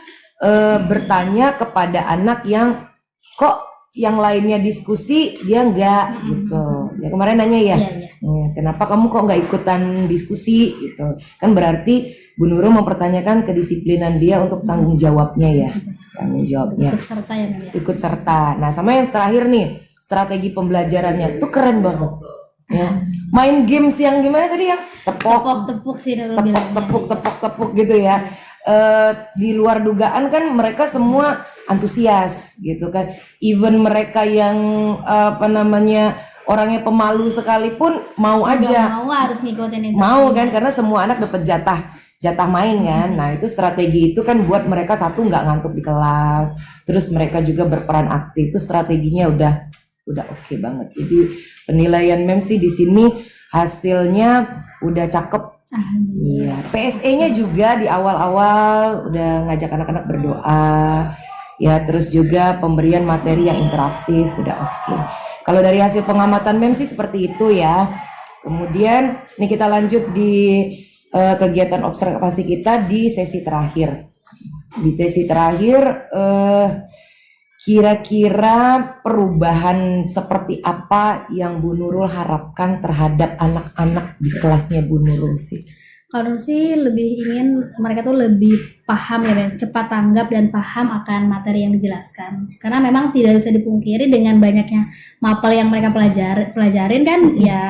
Speaker 1: bertanya kepada anak yang kok yang lainnya diskusi dia enggak gitu. Ya kemarin nanya ya,
Speaker 2: Iya.
Speaker 1: kenapa kamu kok nggak ikutan diskusi gitu. Kan berarti Bu Nurul mempertanyakan kedisiplinan dia untuk tanggung jawabnya ya. Tanggung jawabnya.
Speaker 2: Ikut serta ya Mem ya.
Speaker 1: Ikut serta. Nah, sama yang terakhir nih, strategi pembelajarannya tuh keren banget. Ya. Main games yang gimana tadi yang
Speaker 2: Tepuk-tepuk sih Nurul bilangnya.
Speaker 1: tepuk gitu ya. Di luar dugaan kan mereka semua antusias gitu kan. Even mereka yang orangnya pemalu sekalipun mau
Speaker 2: Nggak
Speaker 1: aja.
Speaker 2: mau harus ngikutin itu.
Speaker 1: Mau kan karena semua anak dapat jatah main kan. Nah, itu strategi itu kan buat mereka satu nggak ngantuk di kelas. Terus mereka juga berperan aktif. Itu strateginya udah oke banget. Jadi penilaian Mem sih di sini hasilnya udah cakep. Iya, PSE-nya juga di awal-awal udah ngajak anak-anak berdoa. Ya, terus juga pemberian materi yang interaktif udah oke. Kalau dari hasil pengamatan Mem sih seperti itu ya. Kemudian nih kita lanjut di kegiatan observasi kita di sesi terakhir. Di sesi terakhir kira-kira perubahan seperti apa yang Bu Nurul harapkan terhadap anak-anak di kelasnya Bu Nurul sih?
Speaker 2: Kalau sih lebih ingin mereka tuh lebih paham ya Bang, cepat tanggap dan paham akan materi yang dijelaskan. Karena memang tidak bisa dipungkiri dengan banyaknya mapel yang mereka pelajarin kan ya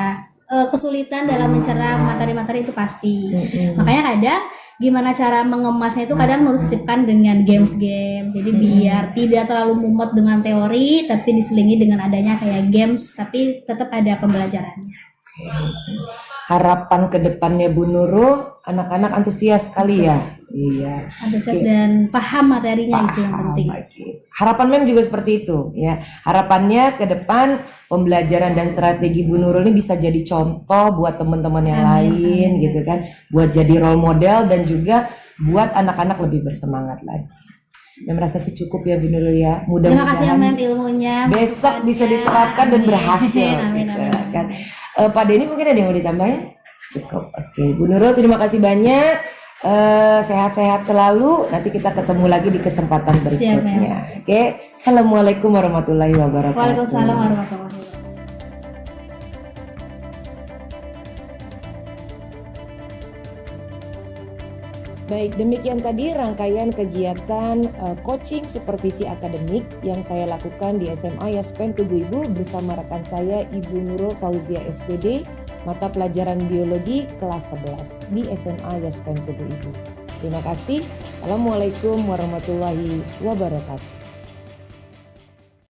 Speaker 2: kesulitan dalam mencerna materi-materi itu pasti. Makanya kadang gimana cara mengemasnya itu kadang Nurul sisipkan dengan games-game. Jadi biar tidak terlalu mumet dengan teori, tapi diselingi dengan adanya kayak games, tapi tetap ada pembelajarannya.
Speaker 1: Harapan ke depannya Bu Nurul, anak-anak antusias sekali ya. Iya.
Speaker 2: Antusias
Speaker 1: Oke.
Speaker 2: dan paham materinya itu yang
Speaker 1: Paham,
Speaker 2: penting.
Speaker 1: oke. Harapan Mem juga seperti itu ya. Harapannya ke depan pembelajaran dan strategi Bu Nurul ini bisa jadi contoh buat teman-teman yang
Speaker 2: Amin,
Speaker 1: lain
Speaker 2: amin.
Speaker 1: gitu kan. Buat jadi role model dan juga buat anak-anak lebih bersemangat lagi. Mem merasa sih cukup ya Bu Nurul ya.
Speaker 2: Terima kasih ya Mem
Speaker 1: Mudah-mudahan
Speaker 2: ilmunya.
Speaker 1: besok bisa
Speaker 2: masukannya.
Speaker 1: diterapkan dan
Speaker 2: Amin.
Speaker 1: berhasil.
Speaker 2: Amin,
Speaker 1: gitu
Speaker 2: amin,
Speaker 1: kan.
Speaker 2: amin.
Speaker 1: Pak Denny mungkin ada yang mau ditambahin? Cukup. Oke, Bu Nurul terima kasih banyak. Sehat-sehat selalu. Nanti kita ketemu lagi di kesempatan
Speaker 2: Siap,
Speaker 1: berikutnya. Oke, assalamualaikum warahmatullahi wabarakatuh.
Speaker 2: Waalaikumsalam warahmatullahi wabarakatuh.
Speaker 1: Baik, demikian tadi rangkaian kegiatan coaching supervisi akademik yang saya lakukan di SMA Yaspen Tugu Ibu bersama rekan saya Ibu Nurul Fauzia SPD, mata pelajaran biologi kelas 11 di SMA Yaspen Tugu Ibu. Terima kasih. Assalamualaikum warahmatullahi wabarakatuh.